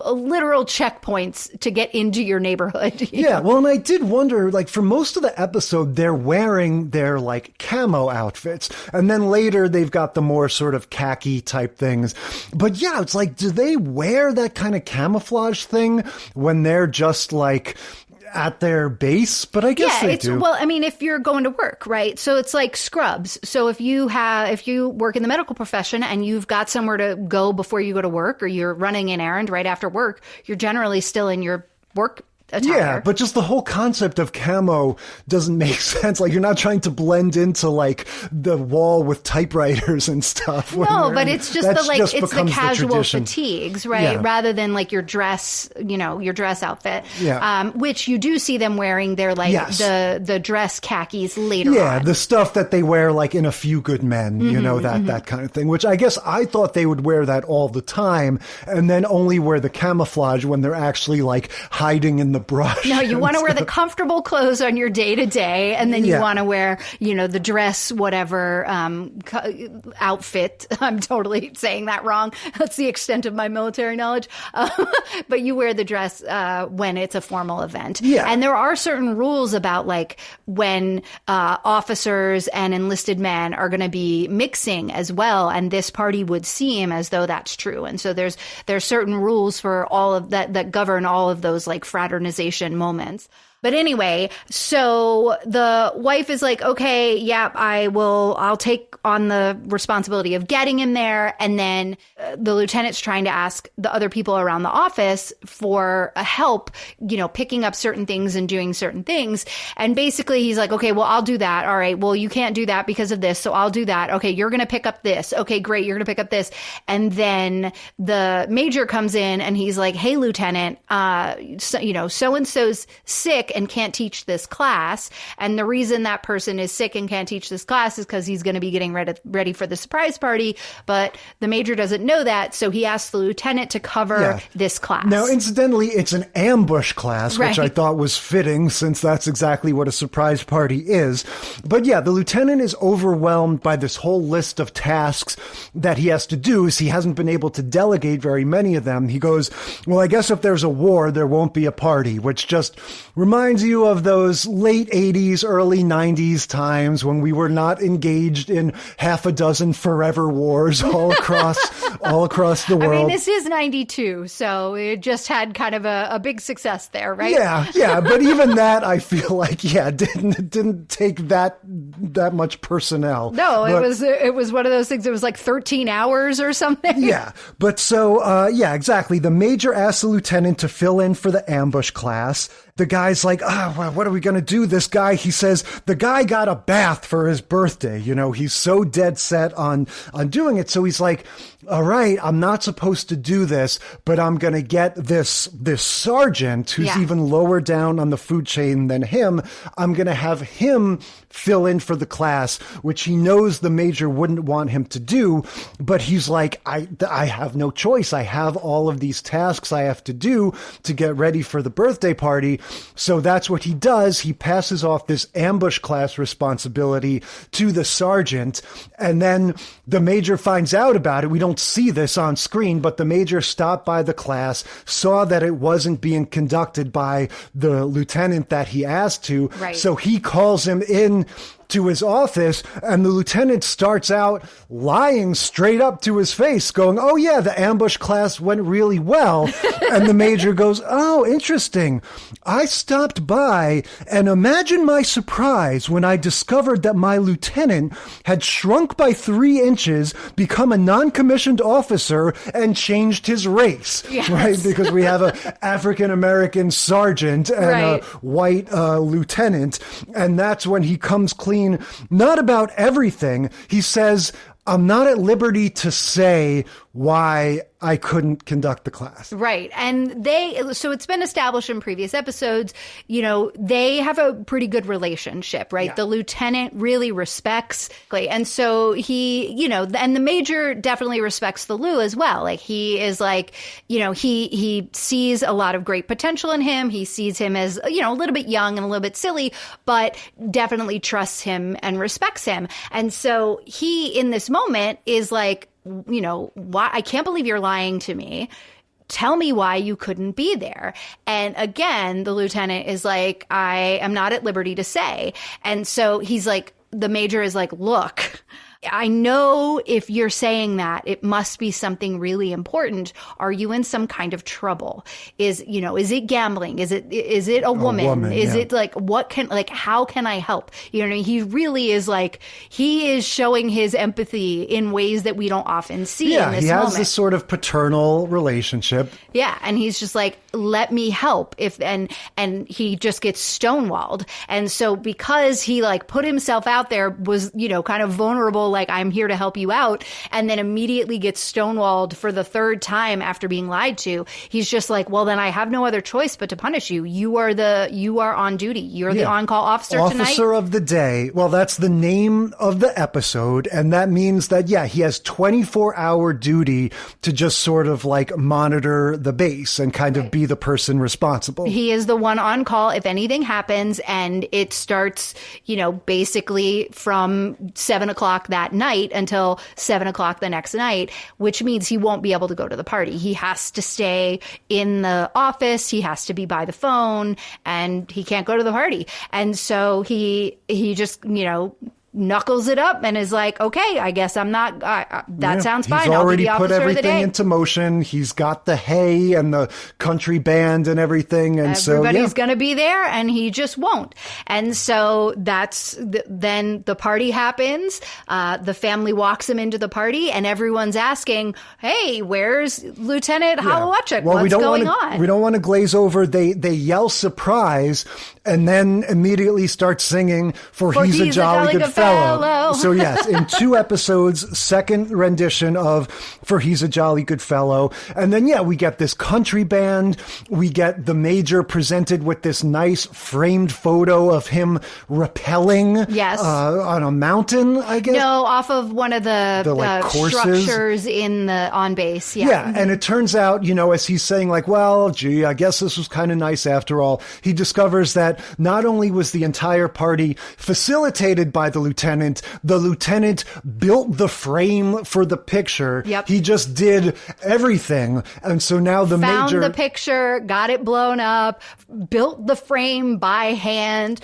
K: literal checkpoints to get into your neighborhood.
J: Yeah. Well, and I did wonder, like, for most of the episode, they're wearing their like camo outfits, and then later they've got the more sort of khaki type things. But yeah, it's like, do they wear that kind of camouflage thing when they're just like at their base? But I guess they do.
K: Well, I mean, if you're going to work, right? So it's like scrubs. So if you work in the medical profession and you've got somewhere to go before you go to work, or you're running an errand right after work, you're generally still in your work attire.
J: Yeah, but just the whole concept of camo doesn't make sense. Like, you're not trying to blend into like the wall with typewriters and stuff.
K: No, but it's just it's the casual fatigues, right?
J: Yeah.
K: Rather than like your dress, your dress outfit.
J: Yeah.
K: Which you do see them wearing. They're like the dress khakis later
J: on.
K: The
J: stuff that they wear like in A Few Good Men, that kind of thing, which I guess I thought they would wear that all the time, and then only wear the camouflage when they're actually like hiding in the brush.
K: No, you want to wear the comfortable clothes on your day to day, and then you want to wear, the dress, whatever, outfit. I'm totally saying that wrong. That's the extent of my military knowledge. But you wear the dress when it's a formal event.
J: Yeah.
K: And there are certain rules about like when officers and enlisted men are going to be mixing as well. And this party would seem as though that's true. And so there's certain rules for all of that govern all of those like fraternization moments. But anyway, so the wife is like, okay, yeah, I'll take on the responsibility of getting him there. And then the lieutenant's trying to ask the other people around the office for help, picking up certain things and doing certain things. And basically he's like, okay, well, I'll do that. All right. Well, you can't do that because of this. So I'll do that. Okay. You're going to pick up this. Okay, great. You're going to pick up this. And then the major comes in and he's like, hey, Lieutenant, so-and-so's sick and can't teach this class. And the reason that person is sick and can't teach this class is because he's going to be getting ready for the surprise party. But the major doesn't know that. So he asks the lieutenant to cover this class.
J: Now, incidentally, it's an ambush class, which I thought was fitting since that's exactly what a surprise party is. But yeah, the lieutenant is overwhelmed by this whole list of tasks that he has to do. So he hasn't been able to delegate very many of them. He goes, well, I guess if there's a war, there won't be a party, which just reminds you of those late 80s, early 90s times when we were not engaged in half a dozen forever wars all across the world.
K: I mean, this is 92, so it just had kind of a big success there, right?
J: Yeah, but even that, I feel like, didn't take that much personnel.
K: No, it was one of those things. It was like 13 hours or something.
J: Yeah, but so, exactly. The major asks the lieutenant to fill in for the ambush class. The guy's like, well, what are we going to do? This guy, he says, the guy got a bath for his birthday. He's so dead set on doing it. So he's like, all right, I'm not supposed to do this, but I'm going to get this sergeant who's even lower down on the food chain than him. I'm going to have him fill in for the class, which he knows the major wouldn't want him to do. But he's like, I have no choice. I have all of these tasks I have to do to get ready for the birthday party. So that's what he does. He passes off this ambush class responsibility to the sergeant. And then the major finds out about it. We don't don't see this on screen, but the major stopped by the class, saw that it wasn't being conducted by the lieutenant that he asked to.
K: Right.
J: So he calls him in to his office, and the lieutenant starts out lying straight up to his face, going, "Oh yeah, the ambush class went really well." And the major goes, "Oh, interesting. I stopped by, and imagine my surprise when I discovered that my lieutenant had shrunk by 3 inches, become a non-commissioned officer, and changed his race."
K: Yes.
J: Right? Because we have an African-American sergeant and
K: Right.
J: a white lieutenant, and that's when he comes clean, not about everything. He says, "I'm not at liberty to say why I couldn't conduct the class."
K: Right. And so it's been established in previous episodes, they have a pretty good relationship, right?
J: Yeah.
K: The lieutenant really respects, and so he, and the major definitely respects the Lou as well. Like he is like, he sees a lot of great potential in him. He sees him as, a little bit young and a little bit silly, but definitely trusts him and respects him. And so he, in this moment, is like, why? I can't believe you're lying to me. Tell me why you couldn't be there. And again, the lieutenant is like, I am not at liberty to say. And so he's like, the major is like, look, I know if you're saying that, it must be something really important. Are you in some kind of trouble? Is it gambling? Is it a woman? Is it like, how can I help? He really is like, he is showing his empathy in ways that we don't often see in this moment.
J: Yeah, he has this sort of paternal relationship.
K: Yeah, and he's just like, let me help. And he just gets stonewalled. And so because he like put himself out there, was, kind of vulnerable, like, I'm here to help you out, and then immediately gets stonewalled for the 3rd time after being lied to, he's just like, well, then I have no other choice but to punish you. You are on duty. You're the on-call officer tonight.
J: Officer of the day. Well, that's the name of the episode, and that means that, he has 24-hour duty to just sort of like monitor the base and kind of be the person responsible.
K: He is the one on call if anything happens, and it starts, basically from 7 o'clock that night until 7 o'clock the next night, which means he won't be able to go to the party. He has to stay in the office. He has to be by the phone, and he can't go to the party. And so he just, knuckles it up and is like, okay, I guess I'm not, sounds fine.
J: He's already
K: I'll be
J: put
K: the officer of the
J: everything
K: day.
J: into motion. He's got the hay and the country band and everything. And
K: everybody's going to be there, and he just won't. And so then the party happens. The family walks him into the party, and everyone's asking, hey, where's Lieutenant Holowachuk?
J: Well,
K: what's going on?
J: We don't want to glaze over. They yell surprise and then immediately start singing For He's a Jolly Good Fellow. So yes, in 2 episodes, second rendition of For He's a Jolly Good Fellow. And then, we get this country band. We get the major presented with this nice framed photo of him rappelling on a mountain, I guess.
K: No, off of one of the
J: courses.
K: Structures on base.
J: Yeah, and it turns out, as he's saying like, well, gee, I guess this was kind of nice after all, he discovers that not only was the entire party facilitated by the lieutenant built the frame for the picture.
K: Yep.
J: He just did everything. And so now the
K: Found
J: major...
K: the picture, got it blown up, built the frame by hand,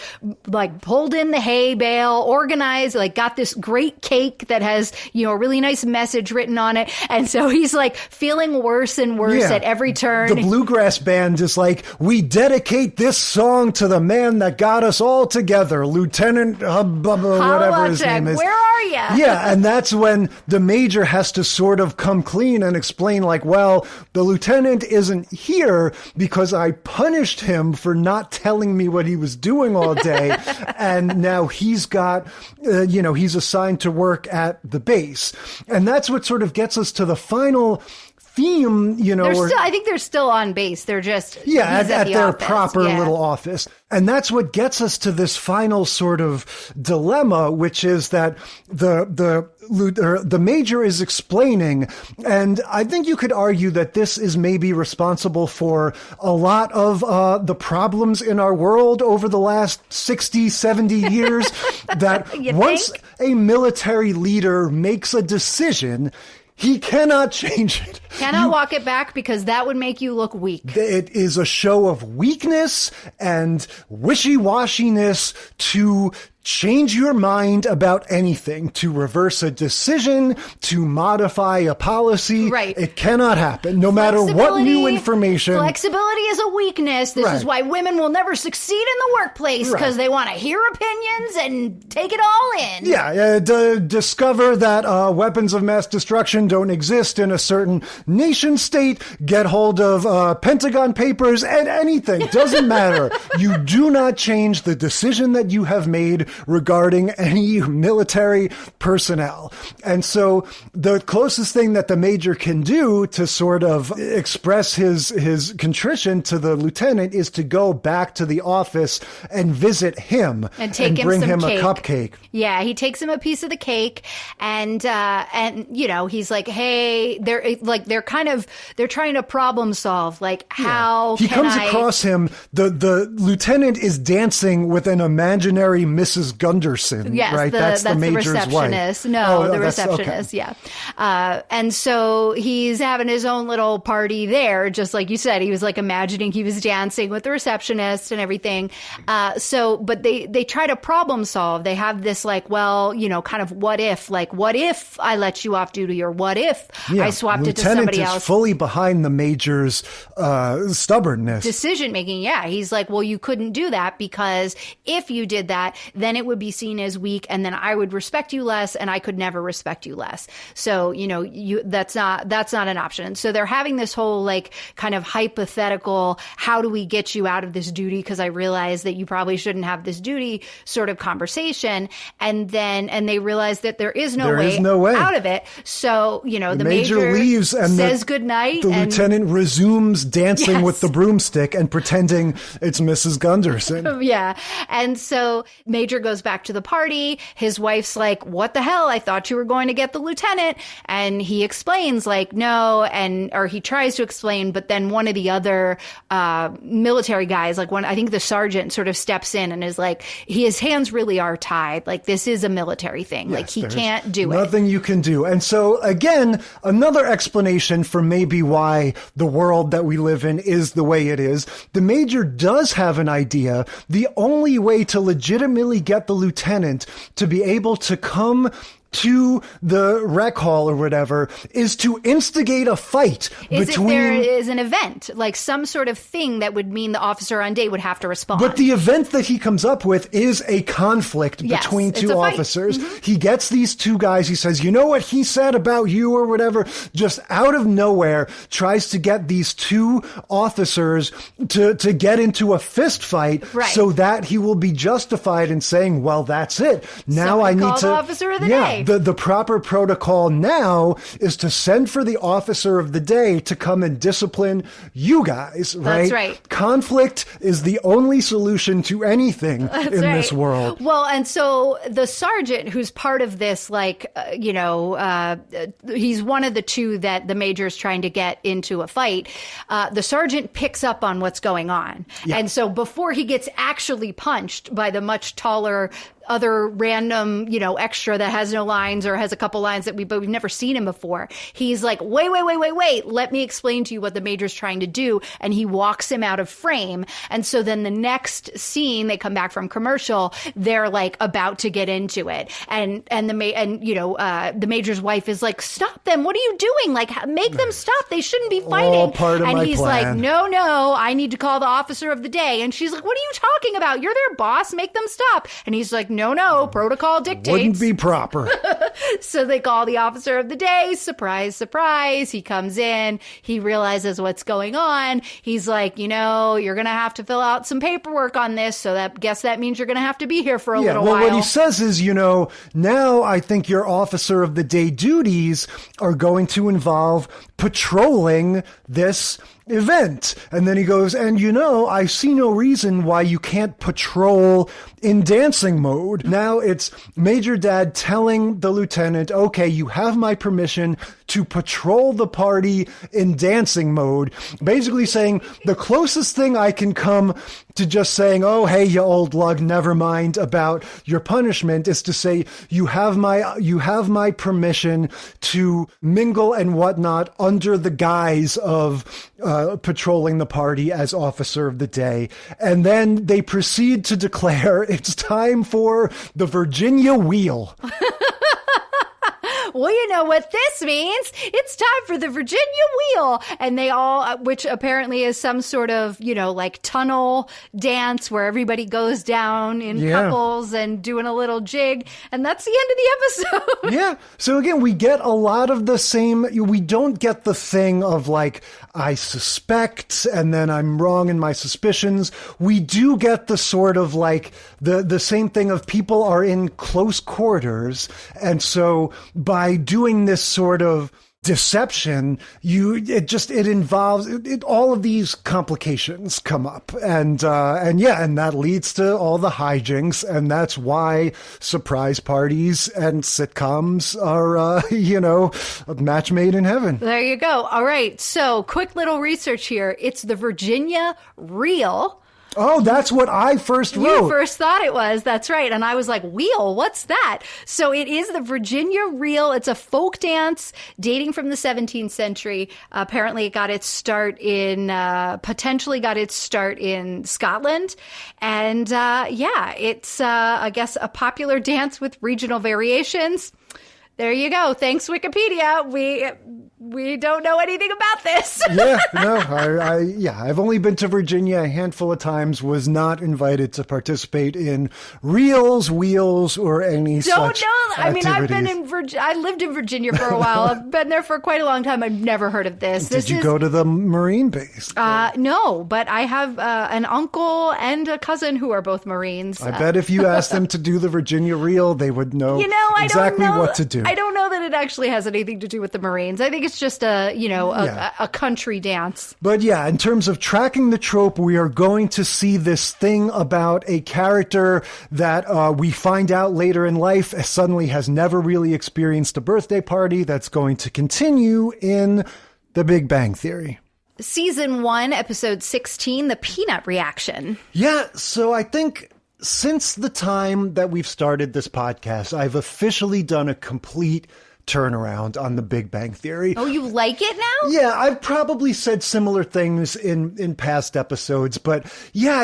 K: like pulled in the hay bale, organized, like got this great cake that has, a really nice message written on it. And so he's like feeling worse and worse at every turn.
J: The bluegrass band is like, we dedicate this song to the man that got us all together, Lieutenant whatever his name is.
K: Where are you?
J: Yeah, and that's when the major has to sort of come clean and explain like, well, the lieutenant isn't here because I punished him for not telling me what he was doing all day. And now he's got, he's assigned to work at the base. And that's what sort of gets us to the final theme,
K: I think they're still on base. They're just
J: at their
K: office.
J: proper little office. And that's what gets us to this final sort of dilemma, which is that the major is explaining, and I think you could argue that this is maybe responsible for a lot of the problems in our world over the last 60, 70 years, that once a military leader makes a decision, He cannot change it.
K: Cannot walk it back because that would make you look weak.
J: It is a show of weakness and wishy-washiness to change your mind about anything, to reverse a decision, to modify a policy.
K: Right.
J: It cannot happen, no matter what new information.
K: Flexibility is a weakness. This
J: Right.
K: is why women will never succeed in the workplace, because they want to hear opinions and take it all in.
J: Yeah, discover that weapons of mass destruction don't exist in a certain nation state, get hold of Pentagon papers, and anything. Doesn't matter. You do not change the decision that you have made regarding any military personnel. And so the closest thing that the major can do to sort of express his contrition to the lieutenant is to go back to the office and visit him
K: and
J: bring him
K: cake.
J: a cupcake.
K: Yeah, he takes him a piece of the cake, and you know, he's like, hey, they're trying to problem solve, like, how
J: he comes across him. The lieutenant is dancing with an imaginary Mrs. Gunderson.
K: Yes,
J: right? That's the major's
K: receptionist.
J: wife.
K: No, the receptionist. Okay. Yeah. And so he's having his own little party there, just like you said. He was like imagining he was dancing with the receptionist and everything. But they try to problem solve. They have this like, well, you know, kind of what if I let you off duty, or what if I swapped it to somebody else.
J: Lieutenant is fully behind the major's stubbornness.
K: Decision making. Yeah. He's like, well, you couldn't do that because if you did that, then it would be seen as weak, and then I would respect you less, and I could never respect you less. So, you know, that's not an option. So they're having this whole like kind of hypothetical, how do we get you out of this duty? Because I realize that you probably shouldn't have this duty sort of conversation. And they realize that there is no way out of it. So, you know, the major
J: leaves and
K: says goodnight.
J: The lieutenant resumes dancing with the broomstick and pretending it's Mrs. Gunderson.
K: Yeah. And so Major goes back to the party. His wife's like, what the hell? I thought you were going to get the lieutenant. And he explains like, no. Or he tries to explain, but then one of the other military guys, like I think the sergeant sort of steps in and is like, his hands really are tied. Like, this is a military thing. Yes, like, he can't do it.
J: Nothing you can do. And so again, another explanation for maybe why the world that we live in is the way it is. The major does have an idea. The only way to legitimately get the lieutenant to be able to come to the rec hall or whatever is to instigate a fight
K: if there is an event, like some sort of thing that would mean the officer on day would have to respond.
J: But the event that he comes up with is a conflict between two officers. Mm-hmm. He gets these two guys. He says, you know what he said about you or whatever, just out of nowhere tries to get these two officers to get into a fist fight so that he will be justified in saying, well, that's it. Now I need to
K: officer of the day.
J: The proper protocol now is to send for the officer of the day to come and discipline you guys, right?
K: That's right.
J: Conflict is the only solution to anything in this world.
K: Well, and so the sergeant who's part of this, like, he's one of the two that the major is trying to get into a fight. The sergeant picks up on what's going on. Yeah. And so before he gets actually punched by the much taller other random, extra that has no lines or has a couple lines but we've never seen him before. He's like, wait. Let me explain to you what the major's trying to do. And he walks him out of frame. And so then the next scene, they come back from commercial, they're like about to get into it. And the major's wife is like, stop them. What are you doing? Like, make them stop. They shouldn't be fighting.
J: All part of
K: and
J: my
K: he's
J: plan.
K: like, no, I need to call the officer of the day. And she's like, what are you talking about? You're their boss. Make them stop. And he's like, no, protocol dictates.
J: Wouldn't be proper.
K: So they call the officer of the day. Surprise, surprise. He comes in. He realizes what's going on. He's like, you're going to have to fill out some paperwork on this. So that means you're going to have to be here for a little while.
J: What he says is, now I think your officer of the day duties are going to involve patrolling this event. And then he goes, and I see no reason why you can't patrol in dancing mode. Now it's Major Dad telling the lieutenant, okay, you have my permission to patrol the party in dancing mode. Basically saying the closest thing I can come to just saying, oh, hey, you old lug, never mind about your punishment, is to say you have my permission to mingle and whatnot under the guise of patrolling the party as officer of the day. And then they proceed to declare it's time for the Virginia Wheel.
K: Well, you know what this means. It's time for the Virginia Wheel. And they all, which apparently is some sort of, like tunnel dance where everybody goes down in couples and doing a little jig. And that's the end of the episode.
J: Yeah. So again, we get a lot of the same. We don't get the thing of like, I suspect, and then I'm wrong in my suspicions. We do get the sort of like the same thing of people are in close quarters. And so by doing this sort of deception, it involves all of these complications come up, and that leads to all the hijinks, and that's why surprise parties and sitcoms are a match made in heaven.
K: There you go. All right, so quick little research here. It's the Virginia Reel.
J: Oh, that's what I first wrote.
K: You first thought it was. That's right. And I was like, wheel, what's that? So it is the Virginia Reel. It's a folk dance dating from the 17th century. Apparently it got its start potentially got its start in Scotland. And it's, I guess, a popular dance with regional variations. There you go. Thanks, Wikipedia. We don't know anything about this.
J: I've only been to Virginia a handful of times, was not invited to participate in reels, wheels, or any such activities.
K: I lived in Virginia for a while. I've been there for quite a long time. I've never heard of this.
J: Did you go to the Marine base?
K: No, but I have an uncle and a cousin who are both Marines.
J: I bet if you asked them to do the Virginia Reel, they would know exactly what to do.
K: I don't know that it actually has anything to do with the Marines. I think it's just a country dance.
J: But yeah, in terms of tracking the trope, we are going to see this thing about a character that we find out later in life suddenly has never really experienced a birthday party that's going to continue in The Big Bang Theory.
K: Season 1, episode 16, the peanut reaction.
J: Yeah, so I think since the time that we've started this podcast, I've officially done a complete turnaround on The Big Bang Theory.
K: Oh, you like it now?
J: Yeah, I've probably said similar things in past episodes, but yeah,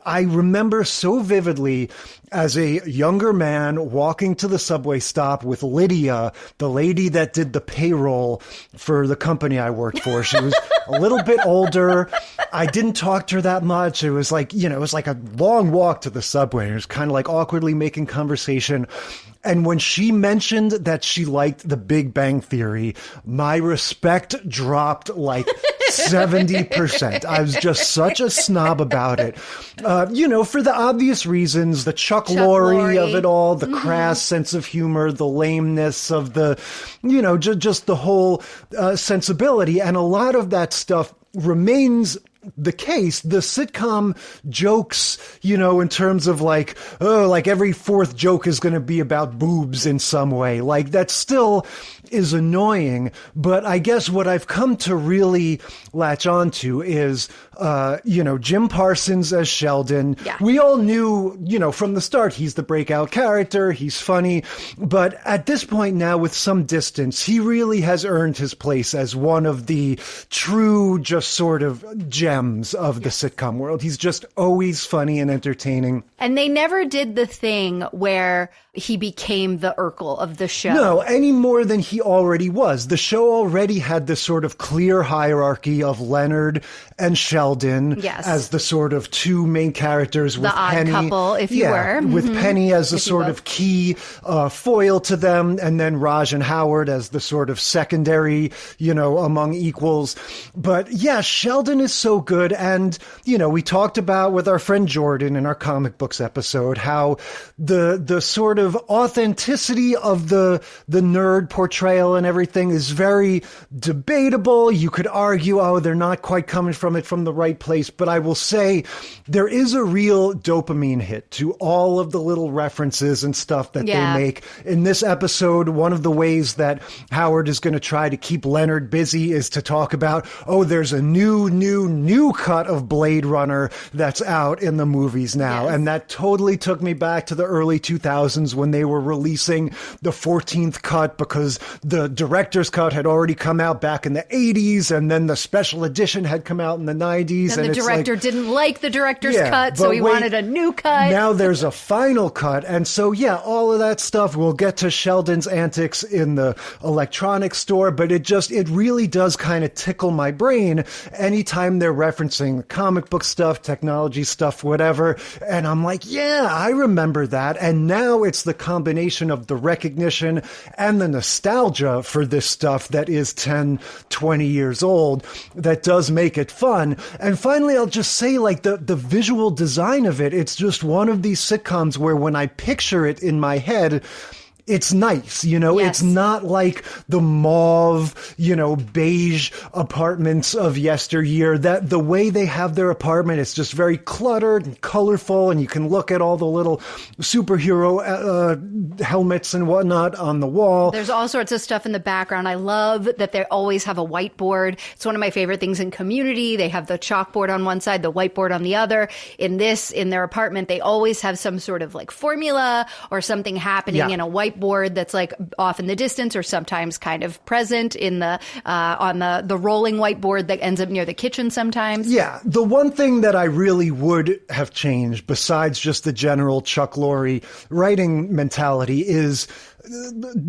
J: I remember so vividly as a younger man walking to the subway stop with Lydia, the lady that did the payroll for the company I worked for. She was a little bit older. I didn't talk to her that much. It was like, it was like a long walk to the subway. It was kind of like awkwardly making conversation. And when she mentioned that she liked The Big Bang Theory, my respect dropped like 70%. I was just such a snob about it. For the obvious reasons, the Chuck Lorre of it all, the crass sense of humor, the lameness of the, just the whole sensibility. And a lot of that stuff remains the case. The sitcom jokes, in terms of like every fourth joke is going to be about boobs in some way. Like that still is annoying. But I guess what I've come to really latch onto is, Jim Parsons as Sheldon. Yeah. We all knew, from the start, he's the breakout character. He's funny. But at this point now, with some distance, he really has earned his place as one of the true, just sort of gems of the sitcom world. He's just always funny and entertaining.
K: And they never did the thing where he became the Urkel of the show.
J: No, any more than he already was. The show already had this sort of clear hierarchy of Leonard and Sheldon as the sort of two main characters, with
K: the odd
J: Penny,
K: couple, if you were.
J: With Penny as a sort of key foil to them, and then Raj and Howard as the sort of secondary, among equals. But yeah, Sheldon is so good. And, we talked about with our friend Jordan in our comic book books episode, how the sort of authenticity of the nerd portrayal and everything is very debatable. You could argue, oh, they're not quite coming from it from the right place. But I will say there is a real dopamine hit to all of the little references and stuff that they make. In this episode, one of the ways that Howard is going to try to keep Leonard busy is to talk about, oh, there's a new cut of Blade Runner that's out in the movies now. Yes. And that totally took me back to the early 2000s when they were releasing the 14th cut because the director's cut had already come out back in the 80s, and then the special edition had come out in the 90s.
K: And the director didn't like the director's cut, so he wanted a new cut.
J: Now there's a final cut. And so, all of that stuff, we'll get to Sheldon's antics in the electronics store, but it really does kind of tickle my brain anytime they're referencing comic book stuff, technology stuff, whatever. And I'm like, yeah, I remember that. And now it's the combination of the recognition and the nostalgia for this stuff that is 10, 20 years old that does make it fun. And finally, I'll just say, like, the visual design of it, it's just one of these sitcoms where when I picture it in my head, it's nice, It's not like the mauve, beige apartments of yesteryear. That the way they have their apartment, it's just very cluttered and colorful, and you can look at all the little superhero helmets and whatnot on the wall.
K: There's all sorts of stuff in the background. I love that they always have a whiteboard. It's one of my favorite things in Community. They have the chalkboard on one side, the whiteboard on the other. In their apartment, they always have some sort of like formula or something happening in a whiteboard that's like off in the distance or sometimes kind of present in the on the rolling whiteboard that ends up near the kitchen sometimes. Yeah.
J: The one thing that I really would have changed besides just the general Chuck Lorre writing mentality is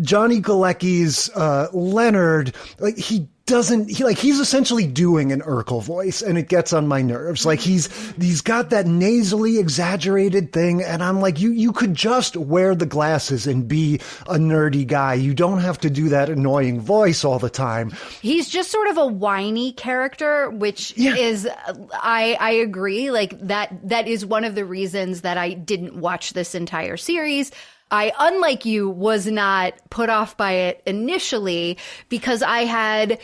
J: Johnny Galecki's Leonard. Like he's essentially doing an Urkel voice, and it gets on my nerves. Like he's got that nasally exaggerated thing, and I'm like, you could just wear the glasses and be a nerdy guy. You don't have to do that annoying voice all the time.
K: He's just sort of a whiny character, which is, I agree. Like that is one of the reasons that I didn't watch this entire series. I, unlike you, was not put off by it initially because I had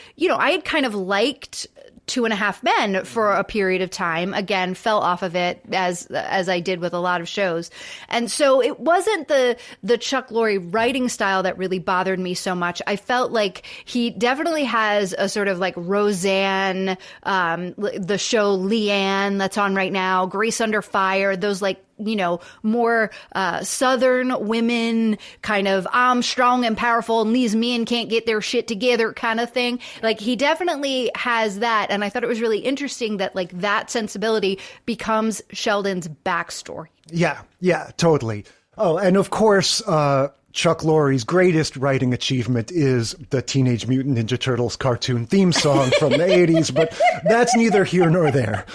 K: kind of liked 2.5 Men for a period of time. Again, fell off of it as I did with a lot of shows. And so it wasn't the Chuck Lorre writing style that really bothered me so much. I felt like he definitely has a sort of like Roseanne, the show Leanne that's on right now, Grace Under Fire, those like, more Southern women kind of, I'm strong and powerful and these men can't get their shit together kind of thing. Like he definitely has that. And I thought it was really interesting that like that sensibility becomes Sheldon's backstory.
J: Yeah, totally. Oh, and of course, Chuck Lorre's greatest writing achievement is the Teenage Mutant Ninja Turtles cartoon theme song from the 80s, but that's neither here nor there.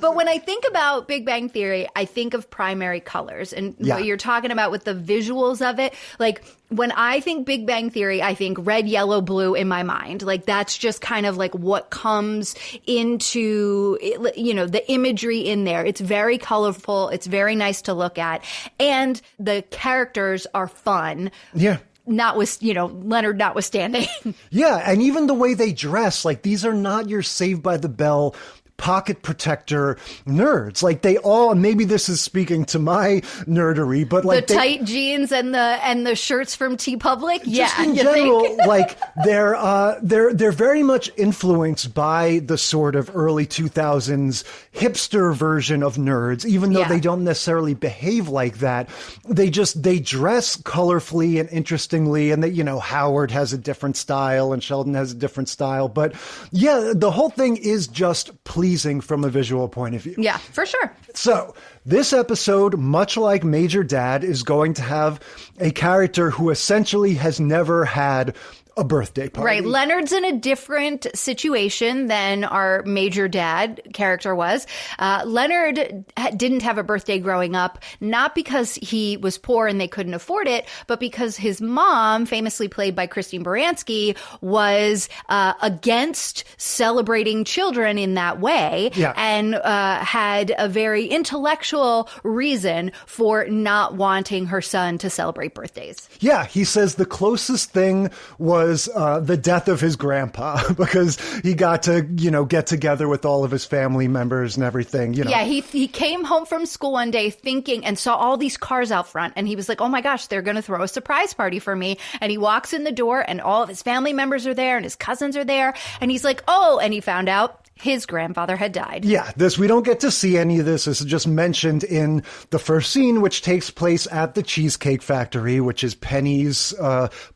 K: But when I think about Big Bang Theory, I think of primary colors and what you're talking about with the visuals of it. Like when I think Big Bang Theory, I think red, yellow, blue in my mind. Like that's just kind of like what comes into, the imagery in there. It's very colorful. It's very nice to look at. And the characters are fun.
J: Yeah.
K: Leonard notwithstanding.
J: Yeah. And even the way they dress, like these are not your Saved by the Bell pocket protector nerds. Like they all, maybe this is speaking to my nerdery, but like
K: the tight jeans and the shirts from TeePublic.
J: Just in general, like they're very much influenced by the sort of early 2000s hipster version of nerds, even though they don't necessarily behave like that. They dress colorfully and interestingly, and that, Howard has a different style and Sheldon has a different style. But yeah, the whole thing is just pleasing from a visual point of view.
K: Yeah, for sure.
J: So this episode, much like Major Dad, is going to have a character who essentially has never had a birthday party.
K: Right. Leonard's in a different situation than our major dad character was. Leonard didn't have a birthday growing up, not because he was poor and they couldn't afford it, but because his mom, famously played by Christine Baranski, was against celebrating children in that way, and had a very intellectual reason for not wanting her son to celebrate birthdays.
J: Yeah, he says the closest thing was the death of his grandpa, because he got to, get together with all of his family members and everything.
K: Yeah, he came home from school one day thinking and saw all these cars out front, and he was like, oh my gosh, they're going to throw a surprise party for me. And he walks in the door and all of his family members are there and his cousins are there. And he's like, oh, and he found out his grandfather had died.
J: Yeah, we don't get to see any of this. This is just mentioned in the first scene, which takes place at the Cheesecake Factory, which is Penny's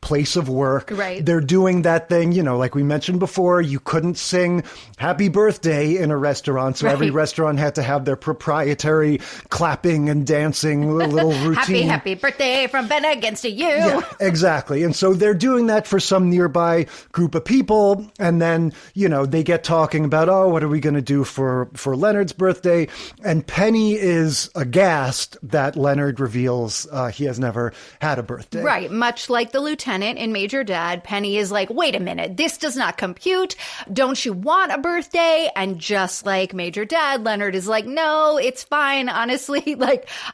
J: place of work.
K: Right.
J: They're doing that thing, like we mentioned before, you couldn't sing happy birthday in a restaurant. So every restaurant had to have their proprietary clapping and dancing little routine.
K: Happy birthday from Ben against you.
J: Yeah, exactly. And so they're doing that for some nearby group of people. And then, they get talking about, what are we going to do for Leonard's birthday? And Penny is aghast that Leonard reveals he has never had a birthday.
K: Right. Much like the lieutenant in Major Dad, Penny is like, wait a minute, this does not compute. Don't you want a birthday? And just like Major Dad, Leonard is like, no, it's fine. Honestly,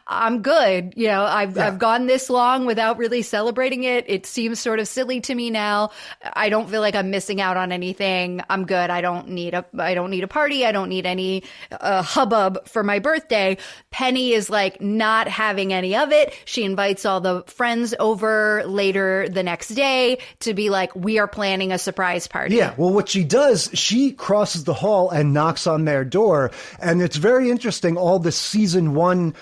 K: I'm good. I've gone this long without really celebrating it. It seems sort of silly to me now. I don't feel like I'm missing out on anything. I'm good. I don't need a party. I don't need any hubbub for my birthday. Penny is like not having any of it. She invites all the friends over later the next day to be like, we are planning a surprise party.
J: Yeah. Well, what she does, she crosses the hall and knocks on their door. And it's very interesting, all the season 1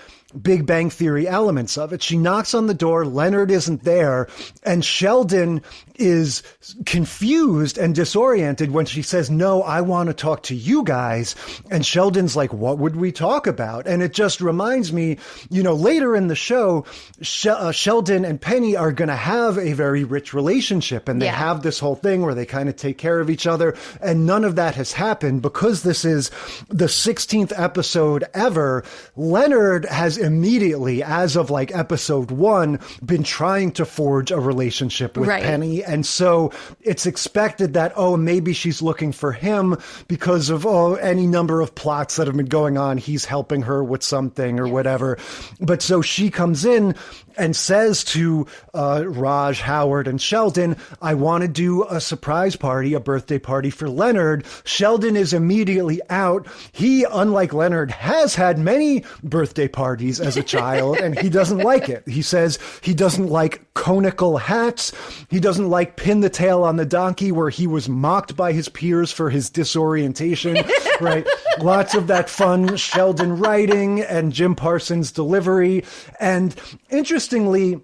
J: Big Bang Theory elements of it. She knocks on the door, Leonard isn't there, and Sheldon is confused and disoriented when she says, no, I want to talk to you guys. And Sheldon's like, what would we talk about? And it just reminds me, later in the show, Sheldon and Penny are going to have a very rich relationship, and they have this whole thing where they kind of take care of each other, and none of that has happened because this is the 16th episode ever. Leonard has immediately, as of episode 1, been trying to forge a relationship with Penny. And so it's expected that, maybe she's looking for him because of, any number of plots that have been going on. He's helping her with something or whatever. But so she comes in and says to Raj, Howard, and Sheldon, I want to do a surprise party, a birthday party for Leonard. Sheldon is immediately out. He, unlike Leonard, has had many birthday parties as a child, and he doesn't like it. He says he doesn't like conical hats. He doesn't like pin the tail on the donkey, where he was mocked by his peers for his disorientation, right? Lots of that fun Sheldon writing and Jim Parsons delivery. And interestingly,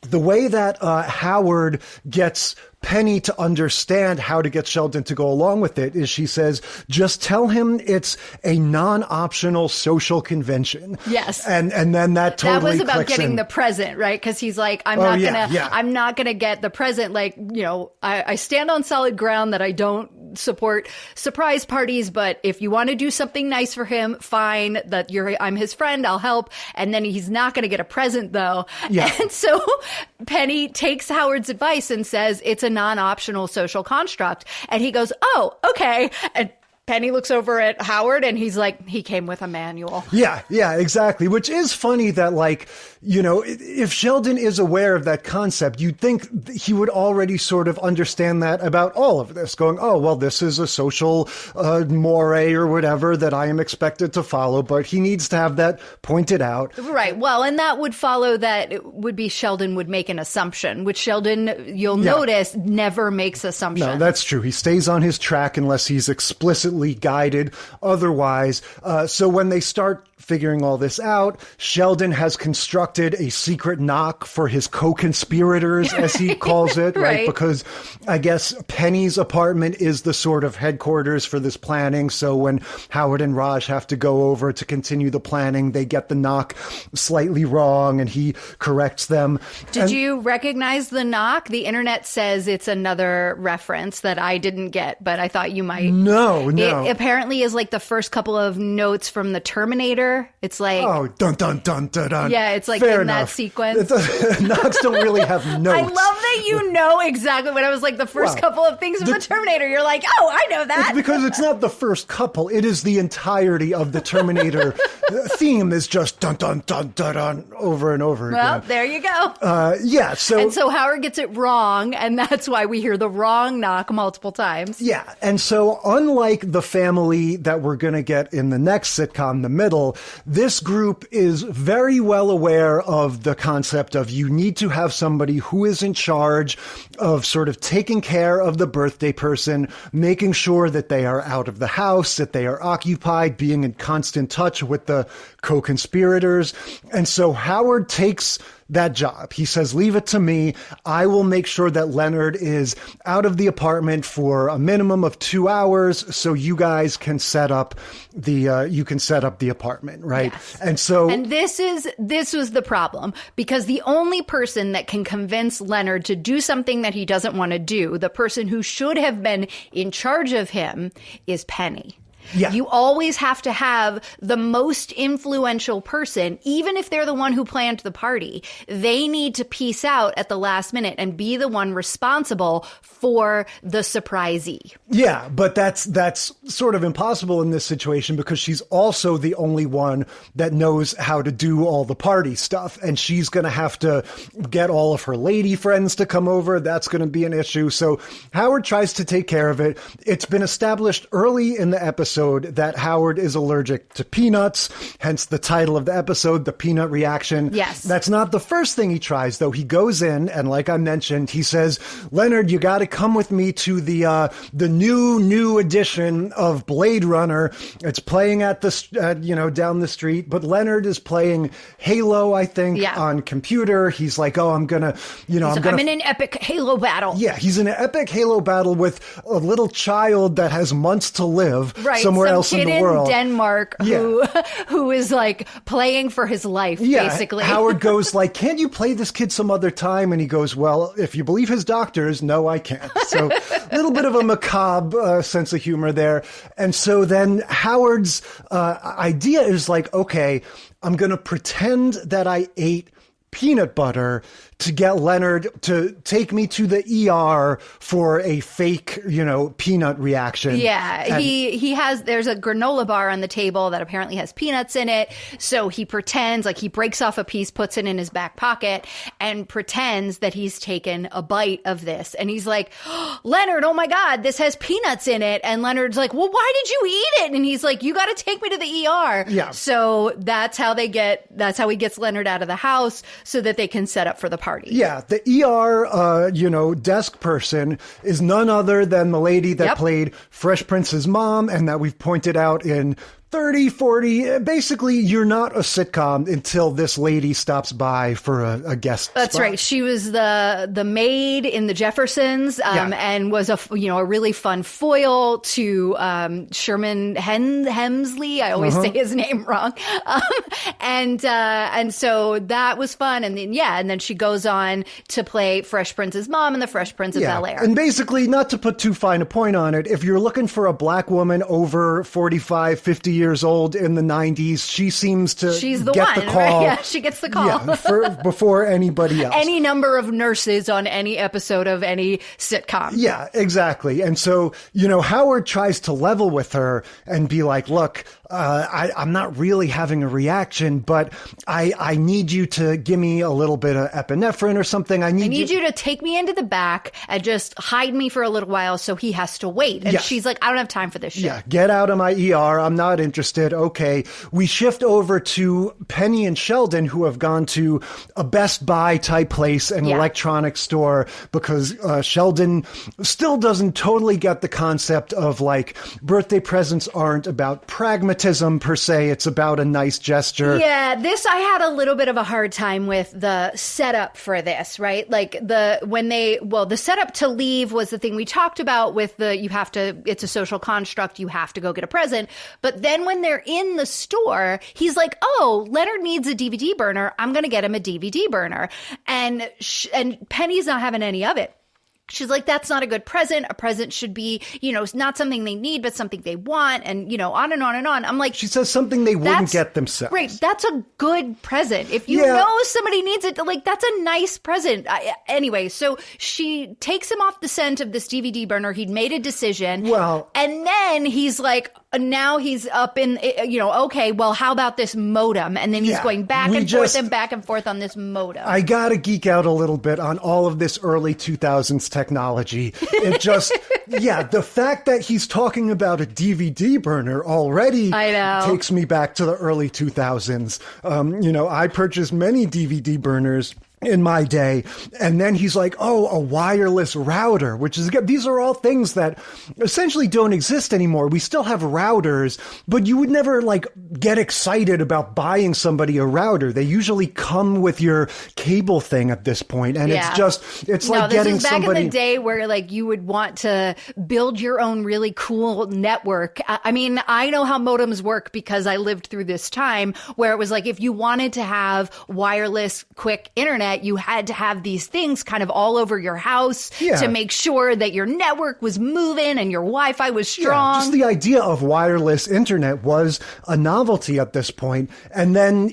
J: the way that Howard gets Penny to understand how to get Sheldon to go along with it is she says, just tell him it's a non-optional social convention.
K: Yes.
J: And then that totally
K: That was about
J: clicks
K: getting
J: in.
K: the present, right? Because he's like, I'm not gonna get the present. I stand on solid ground that I don't support surprise parties, but if you want to do something nice for him, fine. I'm his friend, I'll help. And then he's not gonna get a present though.
J: Yeah.
K: And so Penny takes Howard's advice and says it's a non-optional social construct. And he goes, oh, okay. And Penny looks over at Howard and he's like, he came with a manual.
J: Yeah, exactly. Which is funny that if Sheldon is aware of that concept, you'd think he would already sort of understand that about all of this, going, oh, well, this is a social moray or whatever that I am expected to follow, but he needs to have that pointed out.
K: Right. Well, and that would follow that it would be Sheldon would make an assumption, which Sheldon, you'll notice, never makes assumptions.
J: No, that's true. He stays on his track unless he's explicitly guided otherwise. So when they start figuring all this out. Sheldon has constructed a secret knock for his co-conspirators, as he calls it, right? Because I guess Penny's apartment is the sort of headquarters for this planning. So when Howard and Raj have to go over to continue the planning, they get the knock slightly wrong and he corrects them.
K: Did you recognize the knock? The internet says it's another reference that I didn't get, but I thought you might.
J: No.
K: It apparently is like the first couple of notes from the Terminator. It's like,
J: oh, dun dun dun dun dun.
K: Yeah, it's like
J: Fair
K: in
J: enough.
K: that sequence.
J: Knocks don't really have notes.
K: I love that you know exactly when I was like the first couple of things from the Terminator. You're like, oh, I know that.
J: It's because it's not the first couple. It is the entirety of the Terminator theme is just dun dun dun dun dun over and over again.
K: Well, there you go.
J: And
K: so Howard gets it wrong, and that's why we hear the wrong knock multiple times.
J: Yeah, and so unlike the family that we're going to get in the next sitcom, The Middle, this group is very well aware of the concept of you need to have somebody who is in charge of sort of taking care of the birthday person, making sure that they are out of the house, that they are occupied, being in constant touch with the co-conspirators. And so Howard takes that job. He says, leave it to me. I will make sure that Leonard is out of the apartment for a minimum of 2 hours so you guys can set up the apartment, right?
K: Yes.
J: And
K: this was the problem, because the only person that can convince Leonard to do something that he doesn't want to do, the person who should have been in charge of him, is Penny.
J: Yeah.
K: You always have to have the most influential person, even if they're the one who planned the party. They need to piece out at the last minute and be the one responsible for the surprisee.
J: Yeah, but that's sort of impossible in this situation because she's also the only one that knows how to do all the party stuff. And she's going to have to get all of her lady friends to come over. That's going to be an issue. So Howard tries to take care of it. It's been established early in the episode that Howard is allergic to peanuts, hence the title of the episode, The Peanut Reaction.
K: Yes.
J: That's not the first thing he tries, though. He goes in, and like I mentioned, he says, Leonard, you got to come with me to the new edition of Blade Runner. It's playing at the, down the street, but Leonard is playing Halo, I think, on computer. He's like, oh, I'm in
K: an epic Halo battle.
J: Yeah, he's in an epic Halo battle with a little child that has months to live.
K: Right.
J: Somewhere else in the world.
K: Some kid in Denmark who is like playing for his life, basically.
J: Howard goes like, can't you play this kid some other time? And he goes, well, if you believe his doctors, no, I can't. So a little bit of a macabre sense of humor there. And so then Howard's idea is like, okay, I'm going to pretend that I ate peanut butter to get Leonard to take me to the ER for a fake, peanut reaction.
K: Yeah, and there's a granola bar on the table that apparently has peanuts in it. So he pretends, like he breaks off a piece, puts it in his back pocket, and pretends that he's taken a bite of this. And he's like, Leonard, oh my God, this has peanuts in it. And Leonard's like, well, why did you eat it? And he's like, you got to take me to the ER.
J: Yeah.
K: So that's how he gets Leonard out of the house so that they can set up for the party.
J: Yeah, the ER, desk person is none other than the lady that played Fresh Prince's mom and that we've pointed out in 30, 40, basically you're not a sitcom until this lady stops by for a guest
K: That's
J: spot.
K: right. She was the maid in the Jeffersons and was a really fun foil to Sherman Hemsley. I always say his name wrong. And so that was fun. And then she goes on to play Fresh Prince's mom in the Fresh Prince of Bel-Air.
J: And basically, not to put too fine a point on it, if you're looking for a black woman over 45, 50 years old in the 90s, she seems to
K: She's the
J: get
K: one,
J: the call.
K: Right? Yeah, she gets the call.
J: Before anybody else.
K: Any number of nurses on any episode of any sitcom.
J: Yeah, exactly. And so, Howard tries to level with her and be like, look, I'm not really having a reaction, but I need you to give me a little bit of epinephrine or something. I need you
K: to take me into the back and just hide me for a little while so he has to wait. And she's like, I don't have time for this shit.
J: Yeah, get out of my ER. I'm not interested. Okay, we shift over to Penny and Sheldon, who have gone to a Best Buy type place, an electronics store, because Sheldon still doesn't totally get the concept of like birthday presents aren't about pragmatism per se. It's about a nice gesture.
K: Yeah, this I had a little bit of a hard time with the setup for this, right? Like the setup to leave was the thing we talked about with it's a social construct, you have to go get a present. But then when they're in the store, he's like, oh, Leonard needs a DVD burner. I'm going to get him a DVD burner. And Penny's not having any of it. She's like, that's not a good present. A present should be, not something they need, but something they want, and, on and on and on. I'm like,
J: she says something they wouldn't get themselves.
K: Right. That's a good present. If you know somebody needs it, like, that's a nice present. Anyway, so she takes him off the scent of this DVD burner. He'd made a decision.
J: Well,
K: and then he's like, now he's up in, okay, well, how about this modem? And then he's going back and forth and back and forth on this modem.
J: I gotta geek out a little bit on all of this early 2000s technology. It just, the fact that he's talking about a DVD burner already takes me back to the early 2000s. I purchased many DVD burners in my day. And then he's like, oh, a wireless router, which is, these are all things that essentially don't exist anymore. We still have routers, but you would never like get excited about buying somebody a router. They usually come with your cable thing at this point. And it's like getting
K: this is back
J: somebody
K: in the day where like you would want to build your own really cool network. I mean, I know how modems work because I lived through this time where it was like, if you wanted to have wireless quick internet, you had to have these things kind of all over your house to make sure that your network was moving and your Wi-Fi was strong.
J: Just the idea of wireless internet was a novelty at this point. And then,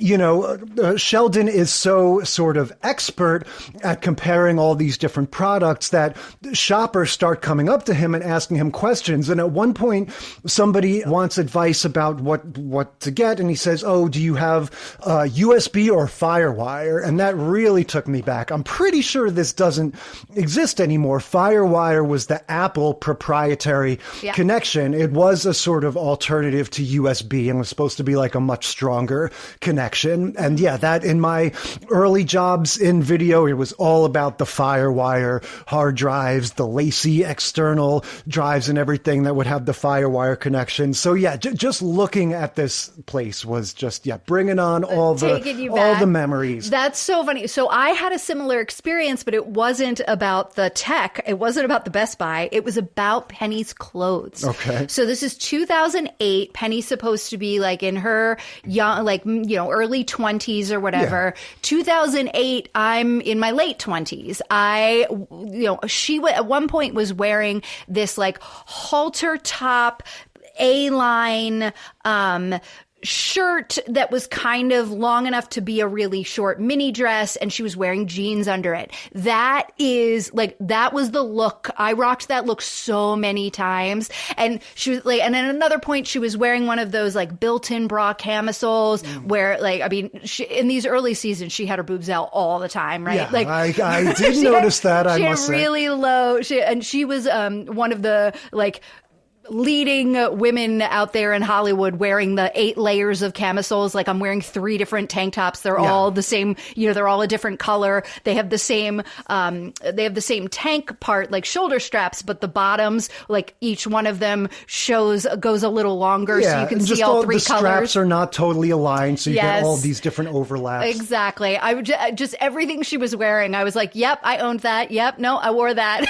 J: Sheldon is so sort of expert at comparing all these different products that shoppers start coming up to him and asking him questions. And at one point, somebody wants advice about what to get. And he says, oh, do you have USB or FireWire? And that really took me back. I'm pretty sure this doesn't exist anymore. FireWire was the Apple proprietary connection. It was a sort of alternative to USB and was supposed to be like a much stronger connection. And that in my early jobs in video, it was all about the FireWire hard drives, the lacy external drives and everything that would have the FireWire connection. So just looking at this place was just, bringing on all the memories.
K: That's so funny. So I had a similar experience, but it wasn't about the tech. It wasn't about the Best Buy. It was about Penny's clothes.
J: Okay.
K: So this is 2008. Penny's supposed to be like in her young, early 20s or whatever. 2008, I'm in my late 20s. She at one point was wearing this like halter top A-line, shirt that was kind of long enough to be a really short mini dress, and she was wearing jeans under it. That was the look. I rocked that look so many times. And she was like, and at another point she was wearing one of those like built-in bra camisoles where in these early seasons, she had her boobs out all the time, right?
J: Yeah, I did notice that. I must say.
K: She had really low, and she was one of the leading women out there in Hollywood wearing the 8 layers of camisoles. Like I'm wearing 3 different tank tops. They're all the same, they're all a different color. They have the same tank part, like shoulder straps, but the bottoms, like each one of them goes a little longer so you can see all 3 colors.
J: The straps are not totally aligned, so you get all these different overlaps.
K: Exactly. I would just everything she was wearing, I was like, yep, I owned that. Yep, no, I wore that.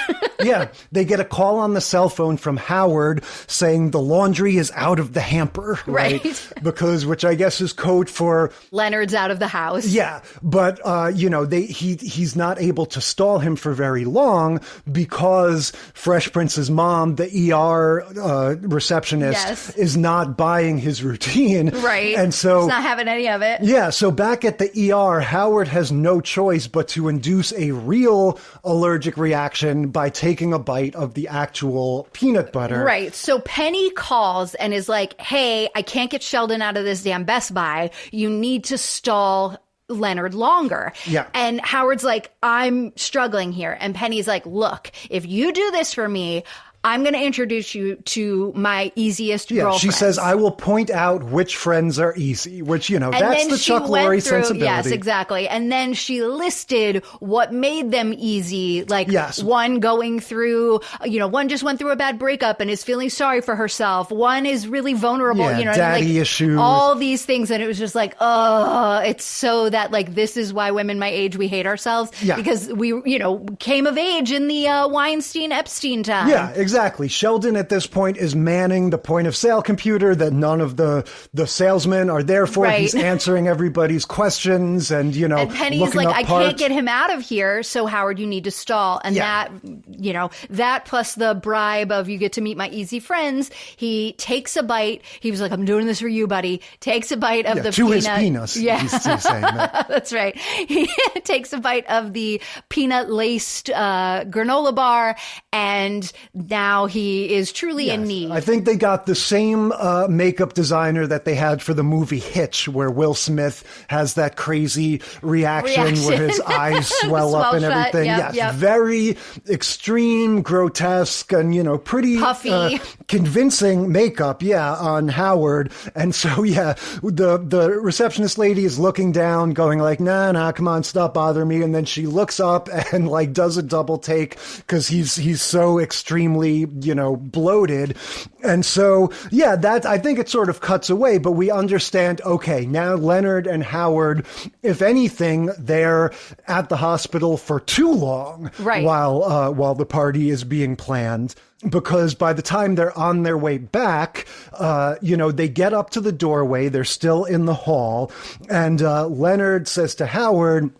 J: They get a call on the cell phone from Howard saying the laundry is out of the hamper, right? Which I guess is code for
K: Leonard's out of the house.
J: Yeah, but he's not able to stall him for very long because Fresh Prince's mom, the ER receptionist, is not buying his routine,
K: right?
J: And so
K: he's not having any of it.
J: Yeah, so back at the ER, Howard has no choice but to induce a real allergic reaction by taking a bite of the actual peanut butter.
K: Right. So Penny calls and is like, hey, I can't get Sheldon out of this damn Best Buy. You need to stall Leonard longer.
J: Yeah.
K: And Howard's like, I'm struggling here. And Penny's like, look, if you do this for me, I'm going to introduce you to my easiest girlfriends.
J: She says, I will point out which friends are easy, which, you know, that's the Chuck Lorre sensibility.
K: Yes, exactly. And then she listed what made them easy. Like one going through, you know, one just went through a bad breakup and is feeling sorry for herself. One is really vulnerable, you know,
J: daddy issues.
K: All these things. And it was just like, oh, it's so that like, this is why women my age, we hate ourselves because we, you know, came of age in the Weinstein, Epstein time.
J: Yeah, exactly. Sheldon at this point is manning the point of sale computer that none of the salesmen are there for. He's answering everybody's questions and, you know,
K: and Penny's like, I can't get him out of here. So Howard, you need to stall. And that, you know, that plus the bribe of you get to meet my easy friends. He takes a bite. He was like, I'm doing this for you, buddy. Takes a bite of the peanut.
J: His penis.
K: Yeah.
J: He's saying that.
K: That's right. He takes a bite of the peanut laced granola bar. And now he is truly in need.
J: I think they got the same makeup designer that they had for the movie Hitch, where Will Smith has that crazy reaction where his eyes swell up and everything.
K: Yep.
J: Very extreme, grotesque, and, you know, pretty
K: puffy,
J: convincing makeup, on Howard. And so, the receptionist lady is looking down, going like, nah, come on, stop bothering me. And then she looks up and like does a double take because he's so extremely, you know, bloated. And so, that I think it sort of cuts away, but we understand, okay, now Leonard and Howard, if anything, they're at the hospital for too long while the party is being planned. Because by the time they're on their way back, you know, they get up to the doorway, they're still in the hall, and Leonard says to Howard,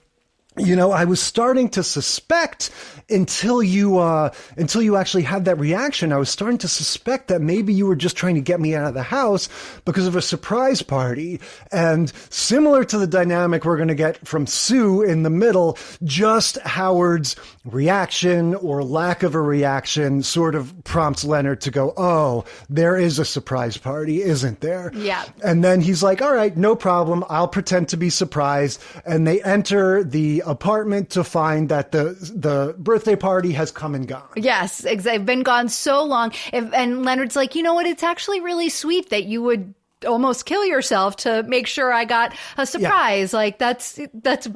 J: you know, I was starting to suspect until you actually had that reaction. I was starting to suspect that maybe you were just trying to get me out of the house because of a surprise party. And similar to the dynamic we're going to get from Sue in the middle, just Howard's reaction or lack of a reaction sort of prompts Leonard to go, oh, there is a surprise party, isn't there?
K: Yeah.
J: And then he's like, all right, no problem. I'll pretend to be surprised. And they enter the apartment to find that the birthday party has come and gone.
K: Yes, exactly. Been gone so long. And Leonard's like, you know what? It's actually really sweet that you would almost kill yourself to make sure I got a surprise. Like that's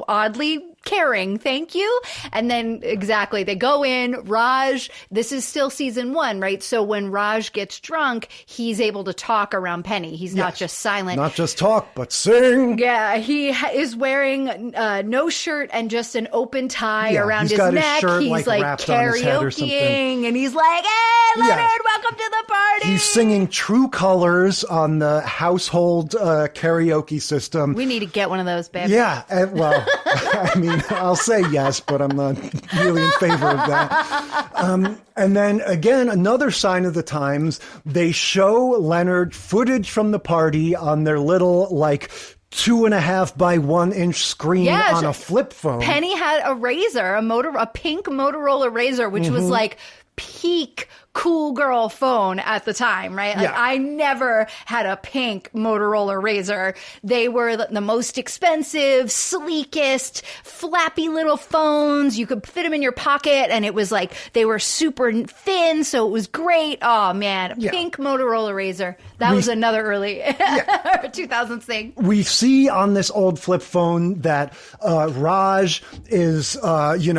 K: oddly caring. Thank you. And then they go in. Raj, this is still season 1, right? So when Raj gets drunk, he's able to talk around Penny. He's not just silent.
J: Not just talk, but sing.
K: Yeah, he is wearing no shirt and just an open tie around his neck. He's like karaokeing and he's like, hey, Leonard, welcome to the party.
J: He's singing True Colors on the household karaoke system.
K: We need to get one of those, babe.
J: Yeah, well, I mean, I'll say yes, but I'm not really in favor of that. And then again, another sign of the times, they show Leonard footage from the party on their little, like, 2.5 by 1 inch screen on a flip phone.
K: Penny had a razor, a pink Motorola razor, which was like peak cool girl phone at the time, right? Like I never had a pink Motorola razor. They were the most expensive, sleekest, flappy little phones. You could fit them in your pocket and it was like they were super thin, so it was great. Oh man, pink Motorola razor. That was another early 2000s thing.
J: We see on this old flip phone that Raj is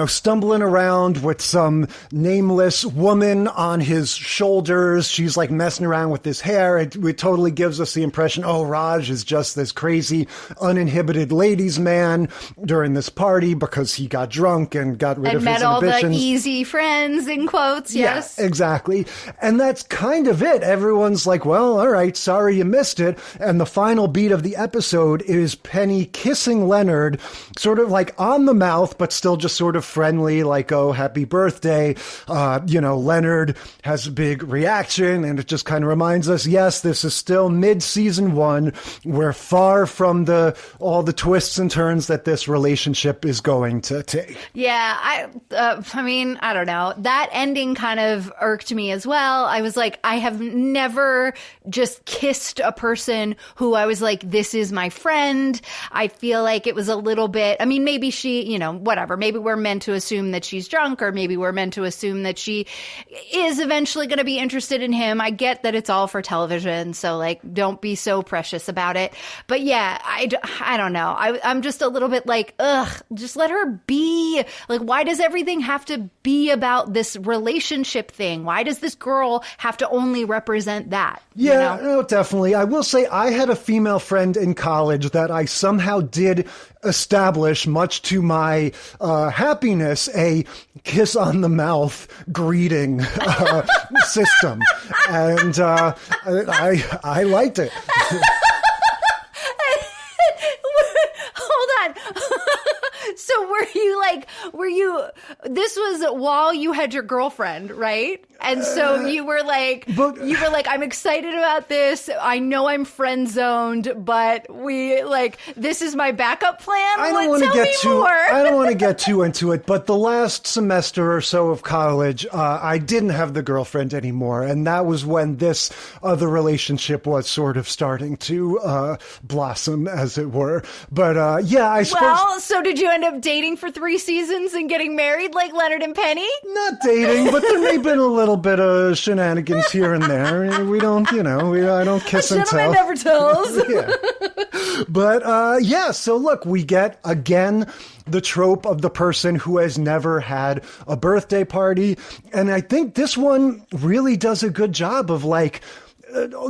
J: stumbling around with some nameless woman on his shoulders. She's like messing around with his hair. It totally gives us the impression, oh, Raj is just this crazy, uninhibited ladies' man during this party because he got drunk and got rid of his inhibitions.
K: And met all the easy friends, in quotes, yes.
J: Yeah, exactly. And that's kind of it. Everyone's like, well, all right, sorry you missed it. And the final beat of the episode is Penny kissing Leonard, sort of like on the mouth, but still just sort of friendly, like, oh, happy birthday. Leonard has a big reaction, and it just kind of reminds us, yes, this is still mid-season 1. We're far from all the twists and turns that this relationship is going to take.
K: Yeah, I mean, I don't know. That ending kind of irked me as well. I was like, I have never just kissed a person who I was like, this is my friend. I feel like it was a little bit, I mean, maybe she, whatever. Maybe we're meant to assume that she's drunk, or maybe we're meant to assume that she is eventually going to be interested in him. I get that it's all for television, so like don't be so precious about it. But yeah, I don't know. I'm just a little bit like, ugh, just let her be. Like, why does everything have to be about this relationship thing? Why does this girl have to only represent that?
J: Yeah, no, definitely. I will say I had a female friend in college that I somehow did establish, much to my happiness, a kiss on the mouth greeting system. And I liked it.
K: Hold on. So this was while you had your girlfriend, right? And so you were like, I'm excited about this. I know I'm friend zoned, but this is my backup plan.
J: I don't want to get too into it, but the last semester or so of college, I didn't have the girlfriend anymore. And that was when this other relationship was sort of starting to blossom, as it were. But yeah, I suppose. Well,
K: so did you end up dating for 3 seasons and getting married like Leonard and Penny?
J: Not dating, but there may have been a little bit of shenanigans here and there. We don't, I don't kiss and tell.
K: Gentleman never tells.
J: Yeah. But yeah, so look, we get again the trope of the person who has never had a birthday party. And I think this one really does a good job of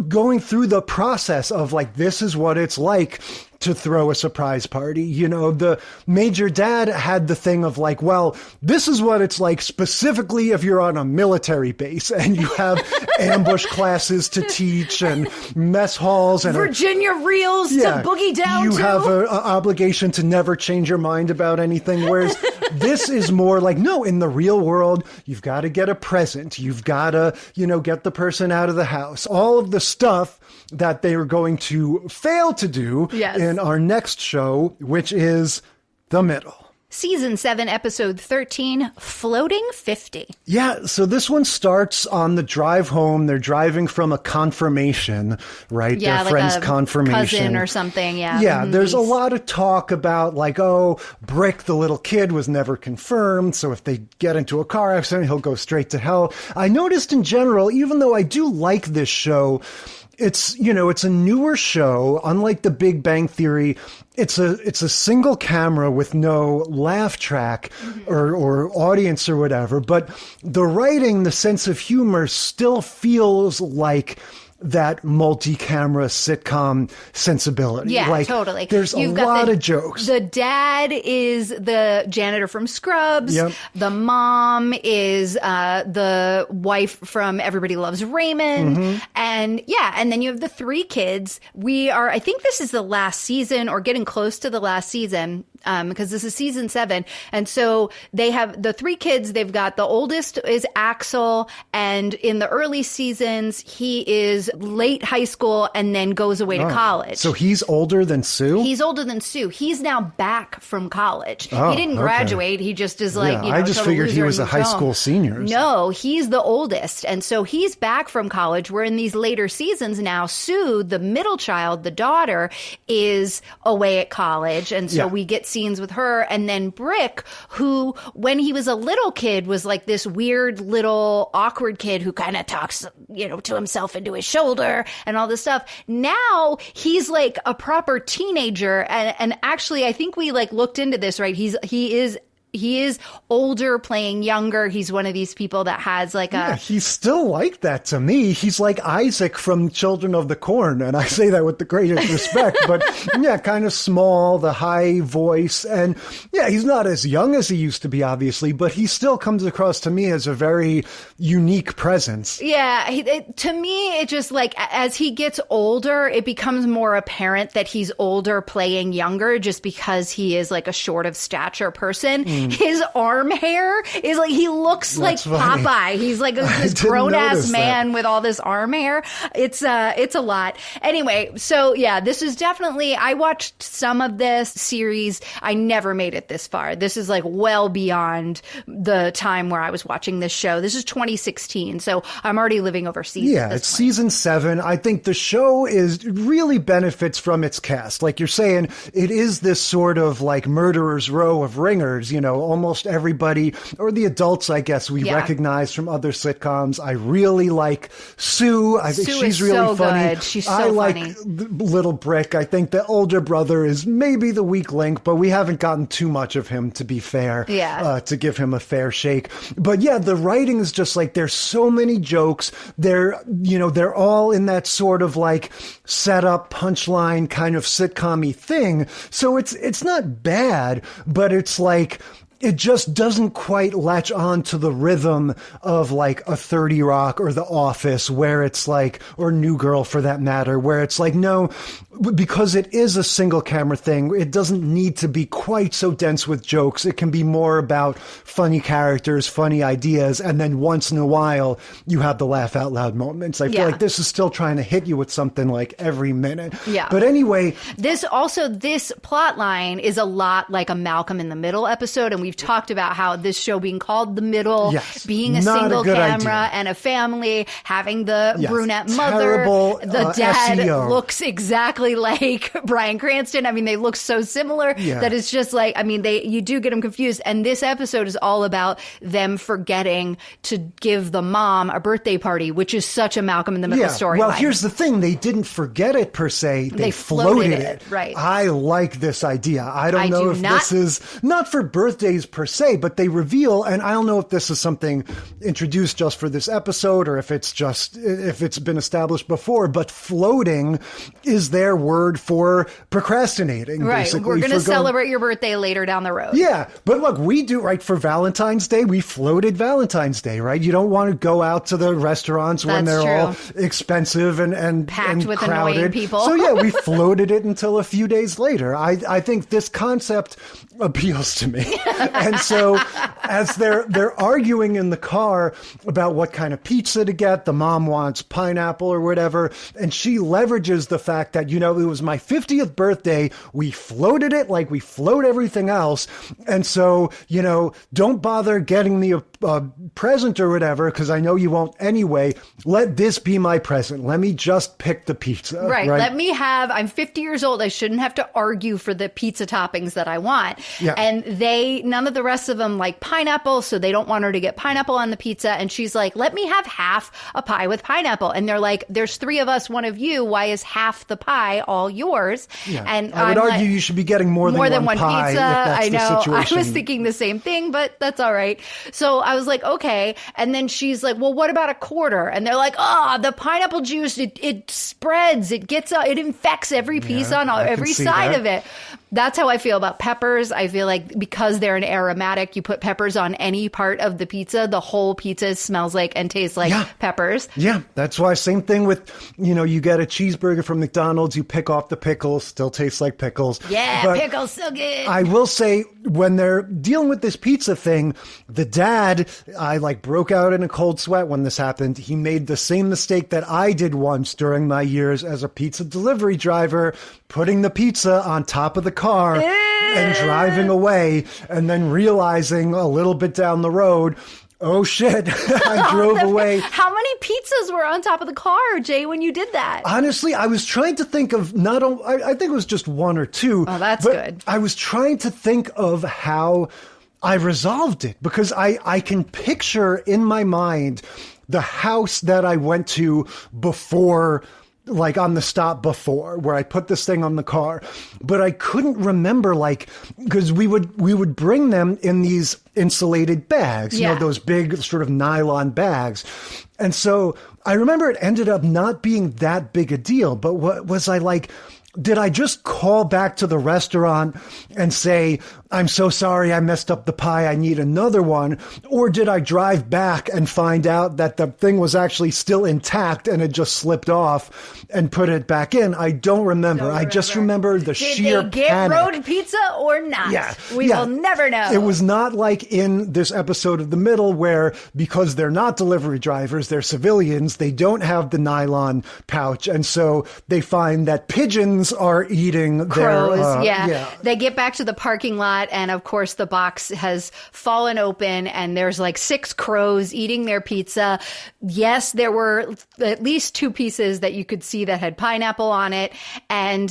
J: going through the process of this is what it's like to throw a surprise party. The major dad had the thing of well, this is what it's like specifically if you're on a military base and you have ambush classes to teach and mess halls and
K: Virginia reels to boogie down
J: you have an obligation to never change your mind about anything. Whereas this is more no, in the real world, you've got to get a present. You've got to, get the person out of the house. All of the stuff that they are going to fail to do in our next show, which is The Middle.
K: Season 7, episode 13, Floating 50.
J: Yeah, so this one starts on the drive home. They're driving from a confirmation, right?
K: Yeah,
J: their friend's confirmation.
K: Cousin or something, yeah.
J: Yeah, there's a lot of talk about Brick, the little kid, was never confirmed, so if they get into a car accident, he'll go straight to hell. I noticed in general, even though I do like this show, it's a newer show. Unlike The Big Bang Theory, it's a single camera with no laugh track or audience or whatever. But the writing, the sense of humor still feels like that multi-camera sitcom sensibility.
K: Yeah, totally.
J: There's a lot of jokes.
K: The dad is the janitor from Scrubs. Yep. The mom is the wife from Everybody Loves Raymond. And then you have the 3 kids. I think this is the last season or getting close to the last season. Because this is season 7. And so they have the 3 kids. They've got the oldest is Axel. And in the early seasons, he is late high school and then goes away to college.
J: So he's older than Sue?
K: He's older than Sue. He's now back from college. He didn't graduate. He just is
J: I just figured he was a high school senior.
K: No, he's the oldest. And so he's back from college, where in these later seasons now, Sue, the middle child, the daughter, is away at college. And so we get scenes with her. And then Brick, who, when he was a little kid, was this weird little awkward kid who kind of talks, to himself into his shoulder and all this stuff. Now he's a proper teenager. And actually, I think we looked into this, right? He is older, playing younger. He's one of these people that has
J: he's still like that to me. He's like Isaac from Children of the Corn. And I say that with the greatest respect, but kind of small, the high voice. And he's not as young as he used to be, obviously, but he still comes across to me as a very unique presence.
K: Yeah. To me, it just as he gets older, it becomes more apparent that he's older playing younger just because he is a short of stature person. His arm hair is he looks like
J: funny.
K: Popeye. He's this grown-ass man with all this arm hair. It's a lot. Anyway, so this is definitely, I watched some of this series. I never made it this far. This is well beyond the time where I was watching this show. This is 2016, so I'm already living overseas.
J: Yeah, it's season 7. I think the show really benefits from its cast. Like you're saying, it is this sort of murderer's row of ringers, almost everybody, or the adults, I guess, we recognize from other sitcoms. I really like Sue. I think she's really
K: so
J: funny.
K: Good. She's so
J: I like
K: funny.
J: Little Brick. I think the older brother is maybe the weak link, but we haven't gotten too much of him, to be fair, to give him a fair shake. But yeah, the writing is just like, there's so many jokes. They're all in that sort of like setup, punchline kind of sitcom-y thing. So it's not bad, but it's like, it just doesn't quite latch on to the rhythm of like a 30 Rock or The Office, where it's like, or New Girl for that matter, where it's like, no, because it is a single camera thing, it doesn't need to be quite so dense with jokes. It can be more about funny characters, funny ideas, and then once in a while you have the laugh out loud moments. I feel like this is still trying to hit you with something like every minute.
K: Yeah.
J: But anyway,
K: this plot line is a lot like a Malcolm in the Middle episode, and we've talked about how this show being called The Middle, being a single camera and a family, having the brunette mother, the dad
J: SEO.
K: looks exactly like Bryan Cranston. I mean, they look so similar that it's just like, I mean, you do get them confused. And this episode is all about them forgetting to give the mom a birthday party, which is such a Malcolm in the Middle story.
J: Well, here's the thing. They didn't forget it per se. They floated it.
K: Right.
J: I like this idea. I don't know if this is not for birthdays per se, but they reveal, and I don't know if this is something introduced just for this episode or if it's been established before, but floating is their word for procrastinating.
K: Right.
J: Basically,
K: We're going to celebrate your birthday later down the road.
J: Yeah. But look, we do, right, for Valentine's Day, we floated Valentine's Day, right? You don't want to go out to the restaurants when they're all expensive and
K: packed with
J: crowded.
K: Annoying people.
J: So yeah, we floated it until a few days later. I think this concept appeals to me. And so as they're arguing in the car about what kind of pizza to get, the mom wants pineapple or whatever, and she leverages the fact that, it was my 50th birthday, we floated it like we float everything else, and so, don't bother getting me a present or whatever, because I know you won't anyway. Let this be my present. Let me just pick the pizza.
K: Right. I'm 50 years old. I shouldn't have to argue for the pizza toppings that I want.
J: Yeah.
K: And none of the rest of them like pineapple, so they don't want her to get pineapple on the pizza. And she's like, let me have half a pie with pineapple. And they're like, there's 3 of us, 1 of you. Why is half the pie all yours?
J: Yeah.
K: And
J: I would argue you should be getting more than one pie.
K: Pizza.
J: I know.
K: I was thinking the same thing, but that's all right. So I was like, okay. And then she's like, well, what about a quarter? And they're like, the pineapple juice, it spreads, it infects every piece on every side of it. That's how I feel about peppers. I feel like because they're an aromatic, you put peppers on any part of the pizza, the whole pizza smells like and tastes like peppers.
J: Yeah, that's why. Same thing with, you get a cheeseburger from McDonald's, you pick off the pickles, still tastes like pickles.
K: Yeah,
J: but
K: pickles, so good.
J: I will say, when they're dealing with this pizza thing, the dad, I broke out in a cold sweat when this happened. He made the same mistake that I did once during my years as a pizza delivery driver, putting the pizza on top of the car and driving away, and then realizing a little bit down the road, oh shit, I drove away.
K: How many pizzas were on top of the car, Jay, when you did that?
J: Honestly, I was trying to think of I think it was just 1 or 2.
K: Oh, that's good.
J: I was trying to think of how I resolved it, because I can picture in my mind the house that I went to before, like on the stop before, where I put this thing on the car, but I couldn't remember, because we would bring them in these insulated bags, those big sort of nylon bags. And so I remember it ended up not being that big a deal, but what was I like, did I just call back to the restaurant and say, I'm so sorry, I messed up the pie, I need another one? Or did I drive back and find out that the thing was actually still intact and it just slipped off and put it back in? I don't remember. I just remember the sheer
K: panic. Did they get road pizza or not?
J: Yeah.
K: We will never know.
J: It was not like in this episode of The Middle where, because they're not delivery drivers, they're civilians, they don't have the nylon pouch. And so they find that pigeons are eating
K: crows.
J: their...
K: They get back to the parking lot that. And of course, the box has fallen open and there's like 6 crows eating their pizza. Yes, there were at least 2 pieces that you could see that had pineapple on it. And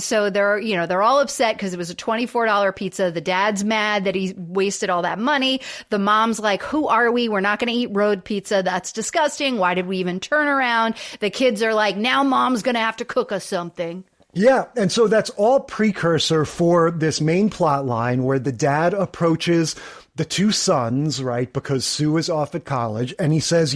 K: so they're all upset because it was a $24 pizza. The dad's mad that he wasted all that money. The mom's like, who are we? We're not going to eat road pizza. That's disgusting. Why did we even turn around? The kids are like, now mom's going to have to cook us something.
J: Yeah, and so that's all precursor for this main plot line where the dad approaches the 2 sons, right, because Sue is off at college, and he says,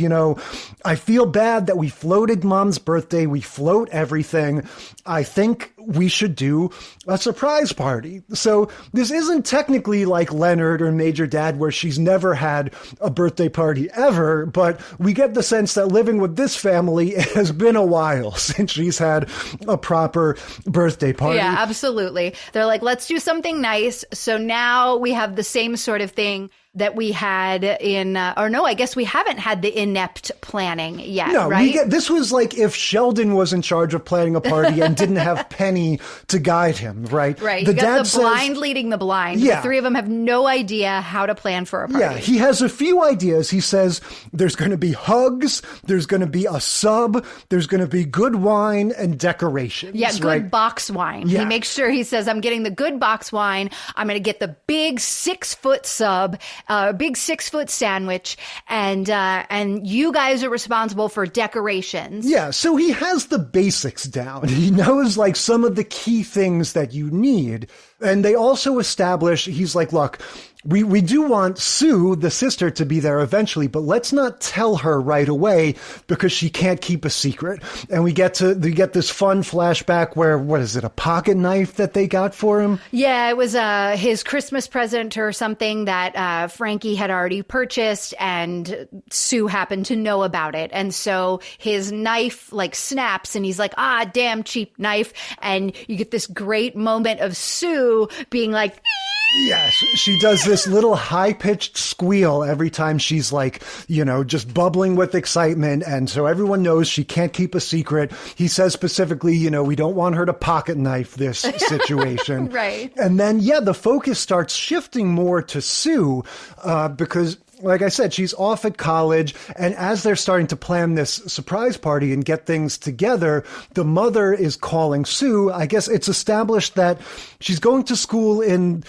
J: I feel bad that we floated mom's birthday, we float everything. I think we should do a surprise party. So this isn't technically like Leonard or Major Dad where she's never had a birthday party ever, but we get the sense that living with this family, it has been a while since she's had a proper birthday party.
K: Yeah, absolutely. They're like, let's do something nice. So now we have the same sort of thing that we had in, I guess we haven't had the inept planning yet,
J: no,
K: right?
J: This was like if Sheldon was in charge of planning a party and didn't have Penny to guide him, right?
K: Right.
J: The
K: You got
J: dad
K: the blind leading the blind. Yeah. The 3 of them have no idea how to plan for a party.
J: Yeah, he has a few ideas. He says there's going to be hugs, there's going to be a sub, there's going to be good wine and decorations.
K: Yeah, good box wine.
J: Yeah.
K: He makes sure, he says, I'm getting the good box wine. I'm going to get the big 6-foot sub, a big 6-foot sandwich, and you guys are responsible for decorations.
J: Yeah, so he has the basics down. He knows like some of the key things that you need. And they also establish, he's like, look, we do want Sue, the sister, to be there eventually, but let's not tell her right away because she can't keep a secret. And we get this fun flashback where, what is it, a pocket knife that they got for him?
K: Yeah, it was his Christmas present or something that Frankie had already purchased, and Sue happened to know about it. And so his knife like snaps and he's like, damn cheap knife. And you get this great moment of Sue being like,
J: Yes, she does this little high-pitched squeal every time she's like, just bubbling with excitement. And so everyone knows she can't keep a secret. He says specifically, we don't want her to pocket knife this situation.
K: Right.
J: And then, the focus starts shifting more to Sue because, like I said, she's off at college, and as they're starting to plan this surprise party and get things together, the mother is calling Sue. I guess it's established that she's going to school in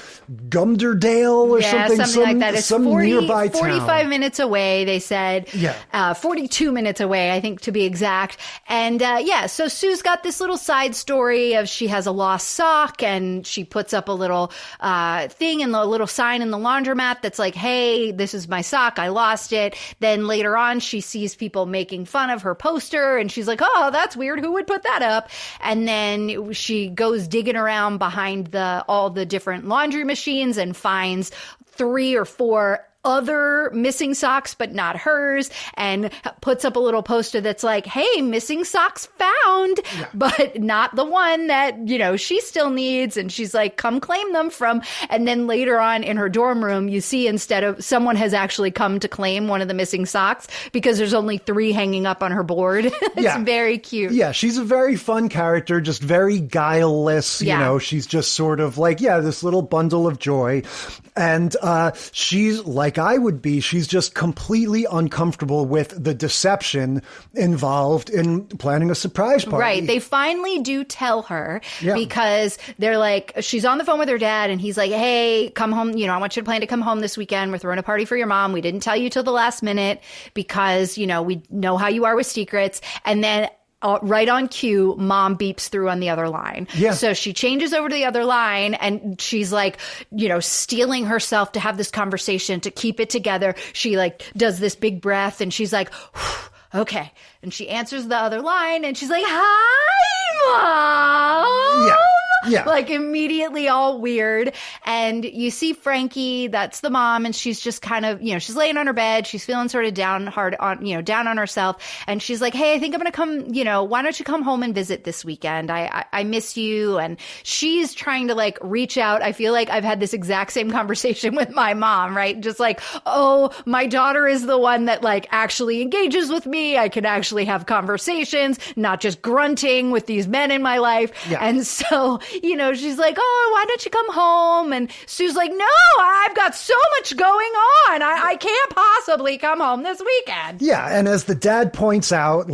J: Gumderdale or something
K: like that. It's
J: some
K: 40,
J: nearby town.
K: 45 minutes away, they said.
J: Yeah.
K: 42 minutes away, I think, to be exact. And so Sue's got this little side story of she has a lost sock, and she puts up a little thing and a little sign in the laundromat that's like, hey, this is my sock, I lost it. Then later on, she sees people making fun of her poster, and she's like, oh, that's weird. Who would put that up? And then she goes digging around behind all the different laundry machines and finds 3 or 4 other missing socks, but not hers, and puts up a little poster that's like, hey, missing socks found, but not the one that, she still needs. And she's like, come claim them from. And then later on in her dorm room, you see instead of someone has actually come to claim one of the missing socks because there's only 3 hanging up on her board. It's very cute.
J: Yeah, she's a very fun character, just very guileless. She's just sort of like, this little bundle of joy. And she's like I would be, she's just completely uncomfortable with the deception involved in planning a surprise party.
K: Right. They finally do tell her because they're like, she's on the phone with her dad and he's like, hey, come home. I want you to plan to come home this weekend. We're throwing a party for your mom. We didn't tell you till the last minute because, we know how you are with secrets. And then right on cue, mom beeps through on the other line.
J: Yeah.
K: So she changes over to the other line and she's like, steeling herself to have this conversation, to keep it together. She like does this big breath and she's like, okay. And she answers the other line and she's like, hi, Mom.
J: Yeah.
K: Like immediately all weird. And you see Frankie, that's the mom, and she's just kind of, she's laying on her bed. She's feeling sort of down on herself. And she's like, hey, I think I'm going to come, why don't you come home and visit this weekend? I miss you. And she's trying to like reach out. I feel like I've had this exact same conversation with my mom, right? Just like, oh, my daughter is the one that like actually engages with me. I can actually have conversations, not just grunting with these men in my life.
J: Yeah.
K: And so she's like, oh, why don't you come home? And Sue's like, no, I've got so much going on. I can't possibly come home this weekend.
J: Yeah, and as the dad points out,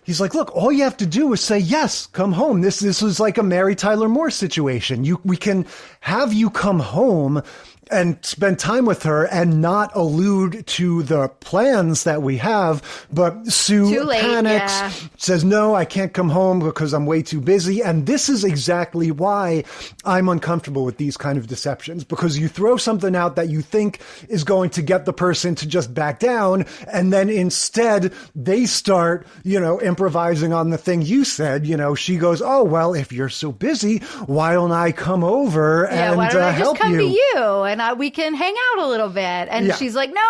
J: he's like, look, all you have to do is say, yes, come home. This is like a Mary Tyler Moore situation. We can have you come home and spend time with her and not allude to the plans that we have. But Sue panics, says, no, I can't come home because I'm way too busy. And this is exactly why I'm uncomfortable with these kind of deceptions, because you throw something out that you think is going to get the person to just back down. And then instead they start, improvising on the thing you said. She goes, oh, well, if you're so busy, why don't I come over and
K: why don't I
J: help
K: just come
J: you?
K: to you and we can hang out a little bit. And she's like, no,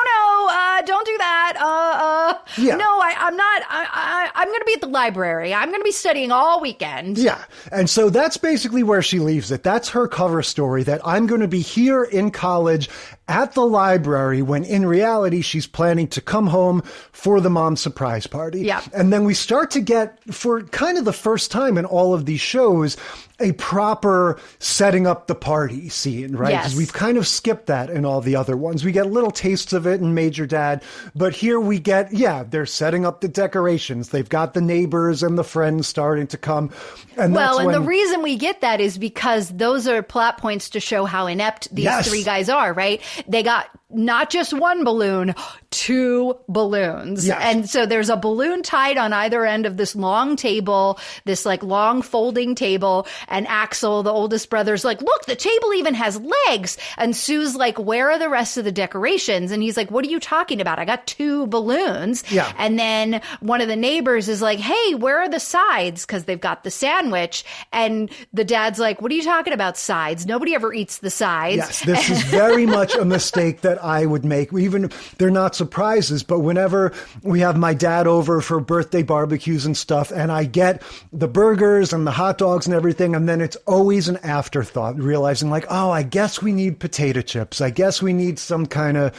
K: don't do that. No, I'm not. I'm going to be at the library. I'm going to be studying all weekend.
J: Yeah. And so that's basically where she leaves it. That's her cover story, that I'm going to be here in college at the library, when in reality, she's planning to come home for the mom surprise party.
K: Yeah.
J: And then we start to get, for kind of the first time in all of these shows, a proper setting up the party scene, right? Because we've kind of skipped that in all the other ones. We get little tastes of it in Major Dad, but here we get, they're setting up the decorations. They've got the neighbors and the friends starting to come. And
K: the reason we get that is because those are plot points to show how inept these three guys are, right? They got not just one balloon, 2 balloons.
J: Yes.
K: And so there's a balloon tied on either end of this long table, this long folding table. And Axel, the oldest brother's like, look, the table even has legs. And Sue's like, where are the rest of the decorations? And he's like, what are you talking about? I got 2 balloons.
J: Yeah.
K: And then one of the neighbors is like, hey, where are the sides? Because they've got the sandwich. And the dad's like, what are you talking about, sides? Nobody ever eats the sides.
J: Yes, this is very much a mistake that I would make. Even they're not surprises, but whenever we have my dad over for birthday barbecues and stuff, and I get the burgers and the hot dogs and everything, and then it's always an afterthought, realizing I guess we need potato chips. I guess we need some kind of,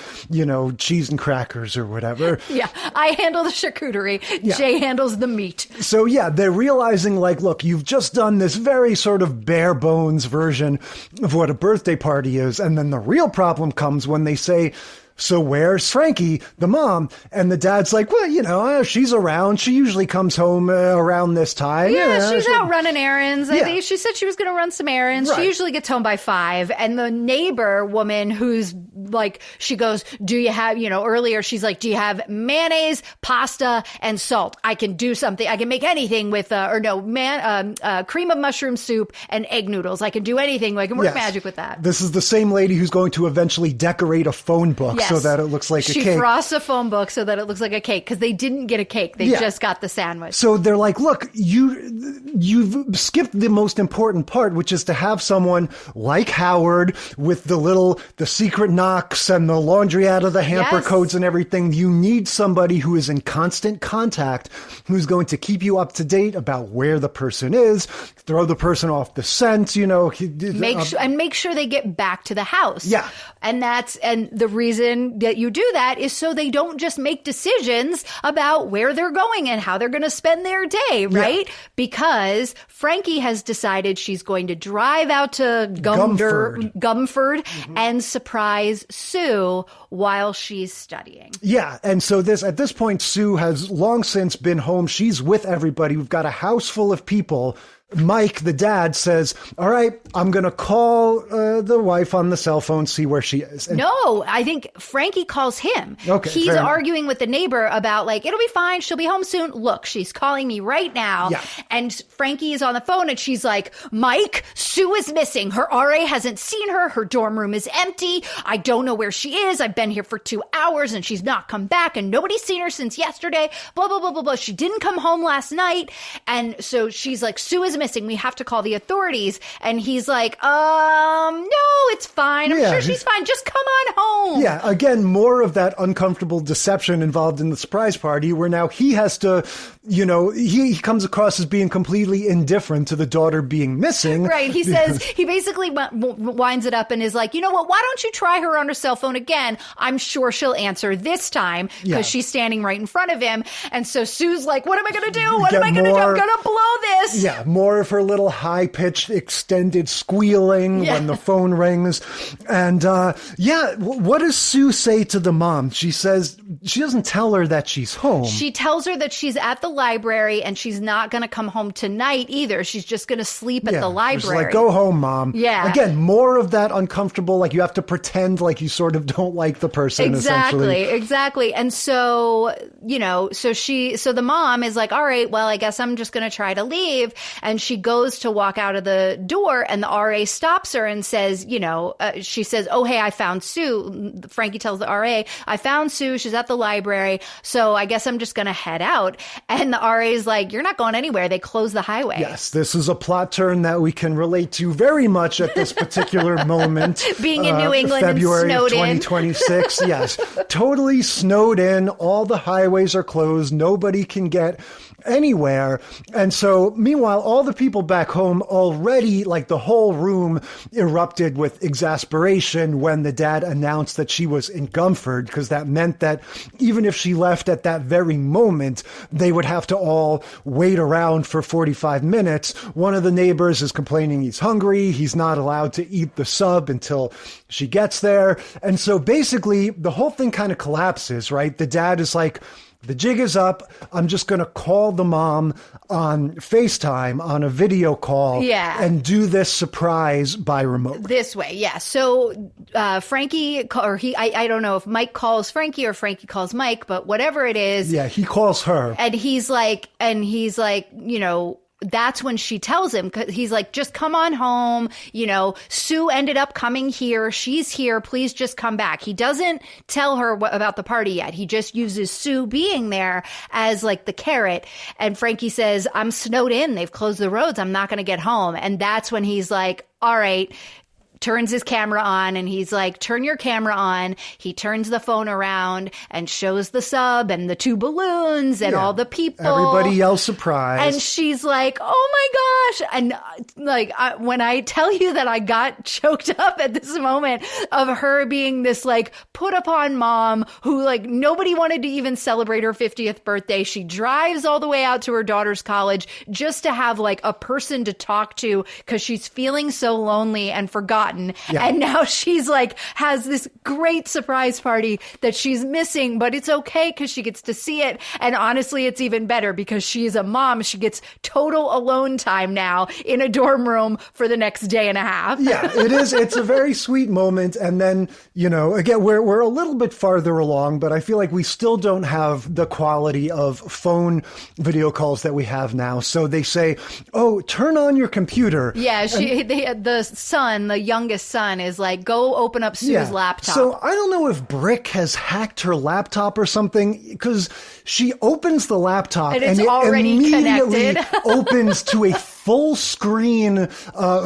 J: cheese and crackers or whatever.
K: Yeah, I handle the charcuterie. Yeah. Jay handles the meat.
J: So they're realizing look, you've just done this very sort of bare bones version of what a birthday party is. And then the real problem comes when they say, so where's Frankie, the mom? And the dad's like, well, she's around. She usually comes home around this time.
K: Yeah, she's out running errands.
J: Yeah.
K: I think she said she was going to run some errands.
J: Right.
K: She usually gets home by 5. And the neighbor woman who's she goes, do you have, earlier she's like, do you have mayonnaise, pasta, and salt? I can do something. I can make anything with, cream of mushroom soup and egg noodles. I can do anything. I can work magic with that.
J: This is the same lady who's going to eventually decorate a phone book.
K: Yes.
J: So that it looks like a cake.
K: She frosts a phone book so that it looks like a cake, because they didn't get a cake. They just got the sandwich.
J: So they're like, look, you've skipped the most important part, which is to have someone like Howard with the secret knocks and the laundry out of the hamper codes and everything. You need somebody who is in constant contact, who's going to keep you up to date about where the person is, throw the person off the scent,
K: make sure they get back to the house.
J: Yeah.
K: And the reason that you do that is so they don't just make decisions about where they're going and how they're going to spend their day, right? Yeah. Because Frankie has decided she's going to drive out to Gumford and surprise Sue while she's studying.
J: Yeah, and so at this point, Sue has long since been home. She's with everybody. We've got a house full of people. Mike, the dad, says, all right, I'm going to call the wife on the cell phone, see where she is. And
K: no, I think Frankie calls him.
J: Okay,
K: he's arguing with the neighbor about it'll be fine. She'll be home soon. Look, she's calling me right now. Yeah. And Frankie is on the phone and she's like, Mike, Sue is missing. Her RA hasn't seen her. Her dorm room is empty. I don't know where she is. I've been here for 2 hours and she's not come back and nobody's seen her since yesterday. Blah, blah, blah, blah, blah. She didn't come home last night. And so she's like, Sue is missing. We have to call the authorities. And he's like, no, it's fine. I'm sure she's fine. Just come on home.
J: Yeah, again, more of that uncomfortable deception involved in the surprise party where now he has to, he comes across as being completely indifferent to the daughter being missing.
K: Right. He says, he basically winds it up and is like, you know what? Why don't you try her on her cell phone again? I'm sure she'll answer this time because she's standing right in front of him. And so Sue's like, what am I going to do? What am I going to do? I'm going to blow this.
J: Yeah, more of her little high-pitched, extended squealing when the phone rings. And what does Sue say to the mom? She says, she doesn't tell her that she's home.
K: She tells her that she's at the library and she's not going to come home tonight either. She's just going to sleep at the library.
J: She's like, go home, Mom.
K: Yeah.
J: Again, more of that uncomfortable, like you have to pretend like you sort of don't like the person, essentially.
K: Exactly. And so, so the mom is like, all right, well, I guess I'm just going to try to leave. And she goes to walk out of the door and the RA stops her and says, she says, oh, hey, I found Sue. Frankie tells the RA, I found Sue. She's at the library. So I guess I'm just going to head out. And the RA is like, you're not going anywhere. They close the highway.
J: Yes, this is a plot turn that we can relate to very much at this particular moment.
K: Being in New England
J: February
K: and snowed
J: 2026. Yes, totally snowed in. All the highways are closed. Nobody can get anywhere. And so meanwhile, all the people back home already, like the whole room erupted with exasperation when the dad announced that she was in Gumford, because that meant that even if she left at that very moment, they would have to all wait around for 45 minutes. One of the neighbors is complaining he's hungry. He's not allowed to eat the sub until she gets there. And so basically the whole thing kind of collapses, right? The dad is like, the jig is up. I'm just going to call the mom on FaceTime, on a video call, and do this surprise by remote.
K: This way, yeah. So Frankie, or I don't know if Mike calls Frankie or Frankie calls Mike, but whatever it is.
J: Yeah, he calls her.
K: And he's like, that's when she tells him, cause he's like, just come on home. Sue ended up coming here. She's here. Please just come back. He doesn't tell her about the party yet. He just uses Sue being there as like the carrot. And Frankie says, I'm snowed in. They've closed the roads. I'm not going to get home. And that's when he's like, all right. Turns his camera on and he's like, turn your camera on. He turns the phone around and shows the sub and the two balloons and all the people.
J: Everybody yells surprise.
K: And she's like, oh my gosh. And when I tell you that I got choked up at this moment of her being this like put upon mom who like nobody wanted to even celebrate her 50th birthday. She drives all the way out to her daughter's college just to have like a person to talk to because she's feeling so lonely and forgotten. Yeah. And now she's like, has this great surprise party that she's missing, but it's okay because she gets to see it. And honestly, it's even better because she's a mom. She gets total alone time now in a dorm room for the next day and a half.
J: Yeah, it is. It's a very sweet moment. And then, again, we're a little bit farther along, but I feel like we still don't have the quality of phone video calls that we have now. So they say, oh, turn on your computer.
K: Yeah, the youngest son is like, go open up Sue's laptop.
J: So I don't know if Brick has hacked her laptop or something, because she opens the laptop
K: and it
J: already immediately
K: connected.
J: opens to a full screen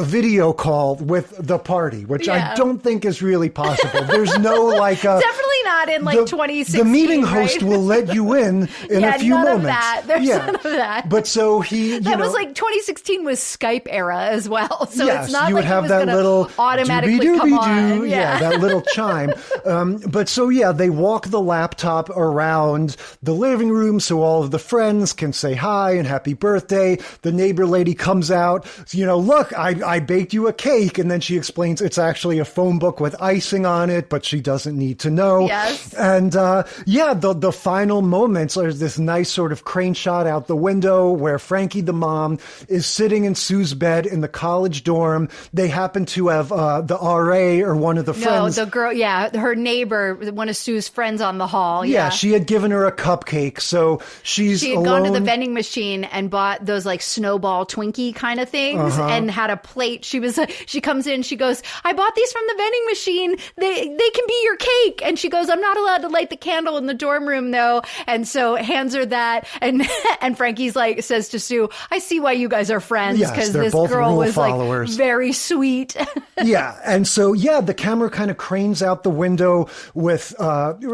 J: video call with the party, which I don't think is really possible. There's no like
K: definitely not in like 2016.
J: The meeting host will let you in a few moments.
K: Of that. There's none of that.
J: But so that
K: was like 2016 was Skype era as well. So
J: yes,
K: it's not
J: you
K: like
J: would have
K: it was
J: that little
K: automatically come on.
J: Yeah, that little chime. But so they walk the laptop around the living room so all of the friends can say hi and happy birthday. The neighbor lady comes out, look, I baked you a cake. And then she explains it's actually a phone book with icing on it, but she doesn't need to know.
K: Yes.
J: And the final moments, there's this nice sort of crane shot out the window where Frankie, the mom, is sitting in Sue's bed in the college dorm. They happen to have the RA or one of the friends.
K: No, the girl, her neighbor, one of Sue's friends on the hall.
J: Yeah, she had given her a cupcake. So she had
K: gone to the vending machine and bought those like snowball Twinkie kind of things and had a plate. She comes in, she goes, I bought these from the vending machine. They can be your cake. And she goes, goes, I'm not allowed to light the candle in the dorm room though. And so hands her that. And Frankie's like, says to Sue, I see why you guys are friends.
J: Yes,
K: because
J: they're
K: this
J: both
K: girl
J: rule
K: was
J: followers.
K: like very sweet.
J: Yeah. And so, yeah, the camera kind of cranes out the window with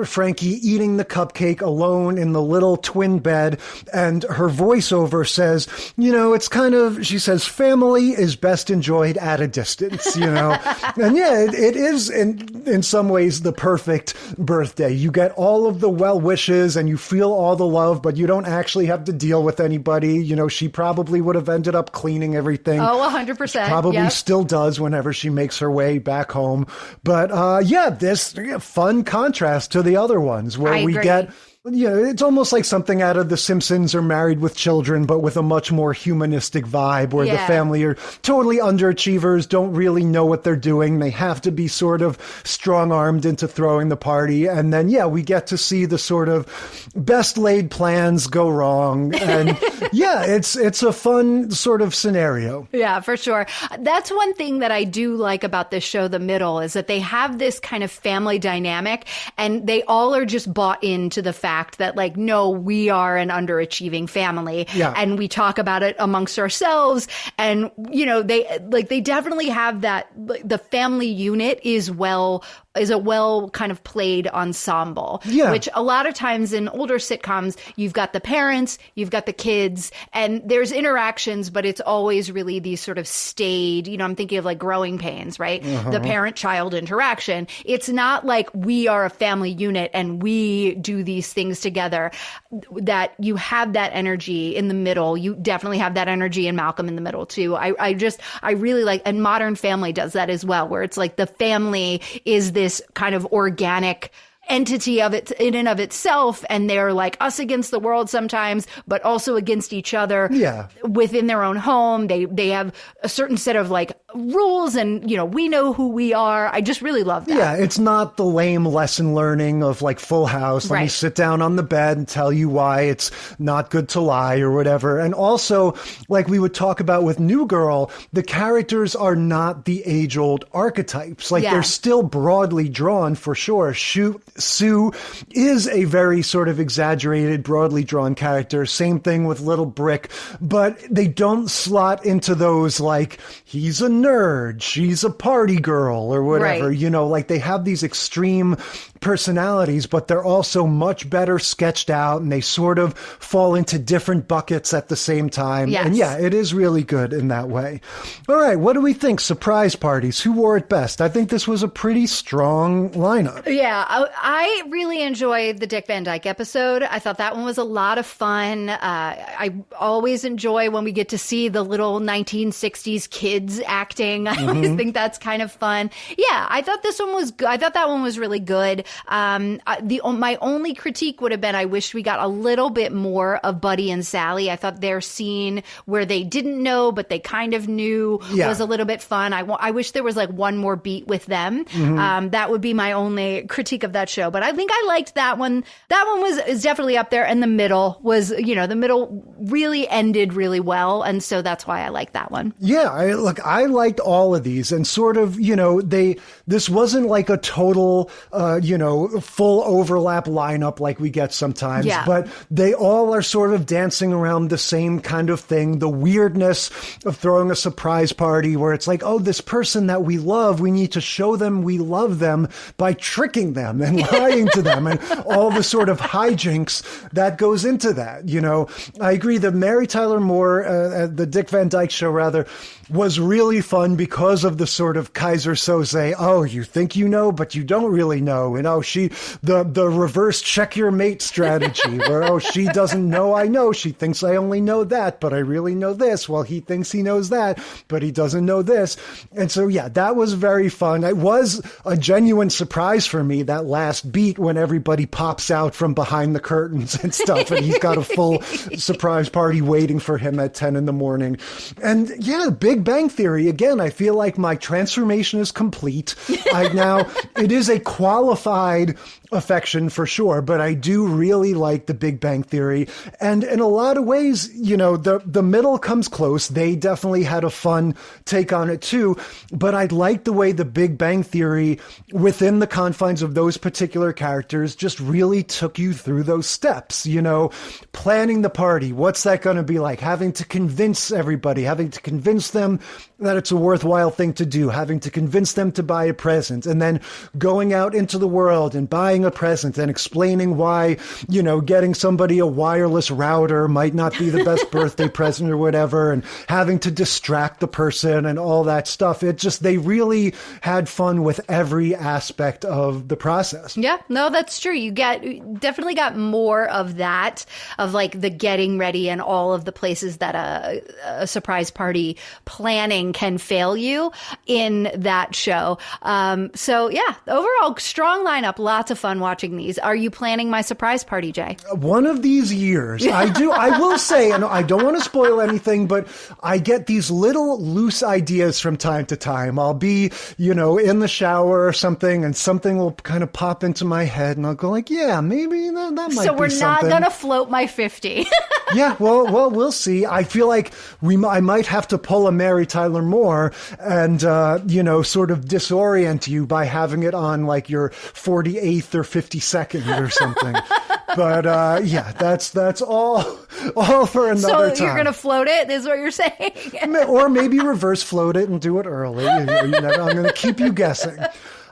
J: Frankie eating the cupcake alone in the little twin bed. And her voiceover says, you know, it's kind of, she says, family is best enjoyed at a distance, you know. And yeah, it is in some ways the perfect birthday. You get all of the well wishes and you feel all the love, but you don't actually have to deal with anybody. You know, she probably would have ended up cleaning everything.
K: Oh, 100%.
J: Probably still does whenever she makes her way back home. But yeah, this fun contrast to the other ones where we get... You know, it's almost like something out of The Simpsons or Married with Children, but with a much more humanistic vibe where the family are totally underachievers, don't really know what they're doing. They have to be sort of strong-armed into throwing the party. And then, yeah, we get to see the sort of best laid plans go wrong. And yeah, it's a fun sort of scenario.
K: Yeah, for sure. That's one thing that I do like about this show, The Middle, is that they have this kind of family dynamic and they all are just bought into the fact that like, no, we are an underachieving family and we talk about it amongst ourselves. And, you know, they definitely have that, the family unit is a well kind of played ensemble, which a lot of times in older sitcoms, you've got the parents, you've got the kids, and there's interactions, but it's always really these sort of staid, you know, I'm thinking of like Growing Pains, right? The parent-child interaction. It's not like we are a family unit and we do these things together. That you have that energy in the middle. You definitely have that energy in Malcolm in the Middle too. I really like, and Modern Family does that as well, where it's like the family is this kind of organic entity of it in and of itself, and they're like us against the world sometimes, but also against each other within their own home. They have a certain set of like rules, and you know, we know who we are. I just really love that.
J: Yeah, it's not the lame lesson learning of like Full House. Let me sit down on the bed and tell you why it's not good to lie or whatever. And also, like we would talk about with New Girl, the characters are not the age-old archetypes. Like they're still broadly drawn for sure. Sue is a very sort of exaggerated, broadly drawn character. Same thing with Little Brick, but they don't slot into those like, he's a nerd, she's a party girl or whatever, you know, like they have these extreme personalities, but they're also much better sketched out and they sort of fall into different buckets at the same time. And yeah, it is really good in that way. All right, what do we think? Surprise parties. Who wore it best? I think this was a pretty strong lineup.
K: Yeah, I really enjoyed the Dick Van Dyke episode. I thought that one was a lot of fun. I always enjoy when we get to see the little 1960s kids acting. I always think that's kind of fun. Yeah, I thought this one was good. I thought that one was really good. My only critique would have been I wish we got a little bit more of Buddy and Sally. I thought their scene where they didn't know, but they kind of knew was a little bit fun. I wish there was like one more beat with them. That would be my only critique of that show. But I think I liked that one. That one is definitely up there. And the middle was, you know, the middle really ended really well. And so that's why I like that one.
J: Yeah, I liked all of these and sort of, you know, this wasn't like a total, you know, full overlap lineup like we get sometimes, but they all are sort of dancing around the same kind of thing. The weirdness of throwing a surprise party where it's like, oh, this person that we love, we need to show them we love them by tricking them and lying to them and all the sort of hijinks that goes into that. You know, I agree that Mary Tyler Moore, the Dick Van Dyke Show rather, was really fun because of the sort of Kaiser Soze, oh, you think you know, but you don't really know. And oh, the reverse check your mate strategy where, oh, she doesn't know I know. She thinks I only know that, but I really know this. Well, he thinks he knows that, but he doesn't know this. And so, yeah, that was very fun. It was a genuine surprise for me, that last beat when everybody pops out from behind the curtains and stuff. And he's got a full surprise party waiting for him at 10 in the morning. And yeah, Big Bang Theory, again, I feel like my transformation is complete. It is a qualified affection for sure, but I do really like The Big Bang Theory. And in a lot of ways, you know, the middle comes close. They definitely had a fun take on it too. But I like the way The Big Bang Theory, within the confines of those particular characters, just really took you through those steps, you know, planning the party. What's that going to be like? Having to convince everybody, having to convince them that it's a worthwhile thing to do, having to convince them to buy a present, and then going out into the world and buying a present and explaining why, you know, getting somebody a wireless router might not be the best birthday present or whatever, and having to distract the person and all that stuff. It just, they really had fun with every aspect of the process.
K: Yeah, no, that's true. You definitely got more of that, of like the getting ready and all of the places that a surprise party planning can fail you in that show. So yeah, overall strong lineup, lots of fun watching these. Are you planning my surprise party, Jay?
J: One of these years, I do. I will say, and I don't want to spoil anything, but I get these little loose ideas from time to time. I'll be, you know, in the shower or something, and something will kind of pop into my head, and I'll go like, yeah, maybe that might be something.
K: So we're not going to float my 50.
J: Yeah, well, we'll see. I feel like I might have to pull a Mary Tyler Moore and, you know, sort of disorient you by having it on like your 48th or 52nd or something. But, yeah, that's all for another time.
K: So you're going to float it, is what you're saying?
J: Or maybe reverse float it and do it early. I'm going to keep you guessing.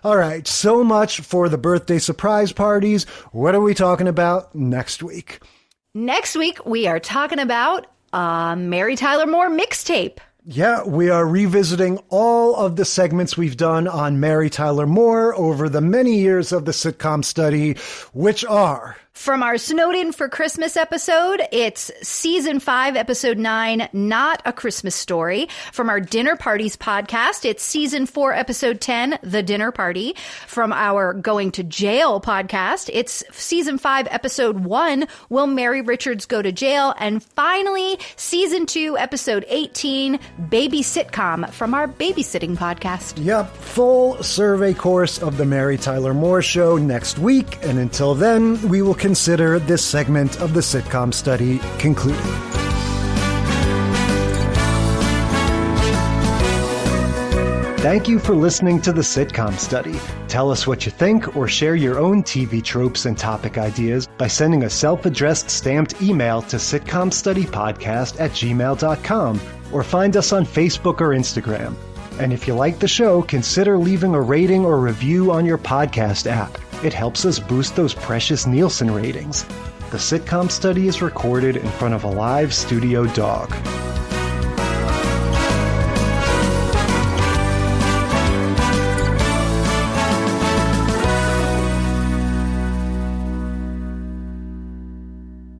J: All right, so much for the birthday surprise parties. What are we talking about next week?
K: Next week, we are talking about Mary Tyler Moore mixtape.
J: Yeah, we are revisiting all of the segments we've done on Mary Tyler Moore over the many years of the sitcom study, which are...
K: From our Snowed In for Christmas episode, it's season 5, episode 9, Not a Christmas Story. From our Dinner Parties podcast, it's season 4, episode 10, The Dinner Party. From our Going to Jail podcast, it's season 5, episode 1, Will Mary Richards Go to Jail? And finally, season 2, episode 18, Baby Sitcom, from our Babysitting podcast.
J: Yep, full survey course of the Mary Tyler Moore Show next week. And until then, we will consider this segment of the sitcom study concluded. Thank you for listening to the Sitcom Study. Tell us what you think or share your own TV tropes and topic ideas by sending a self-addressed stamped email to sitcomstudypodcast@gmail.com or find us on Facebook or Instagram. And if you like the show, consider leaving a rating or review on your podcast app. It helps us boost those precious Nielsen ratings. The Sitcom Study is recorded in front of a live studio dog.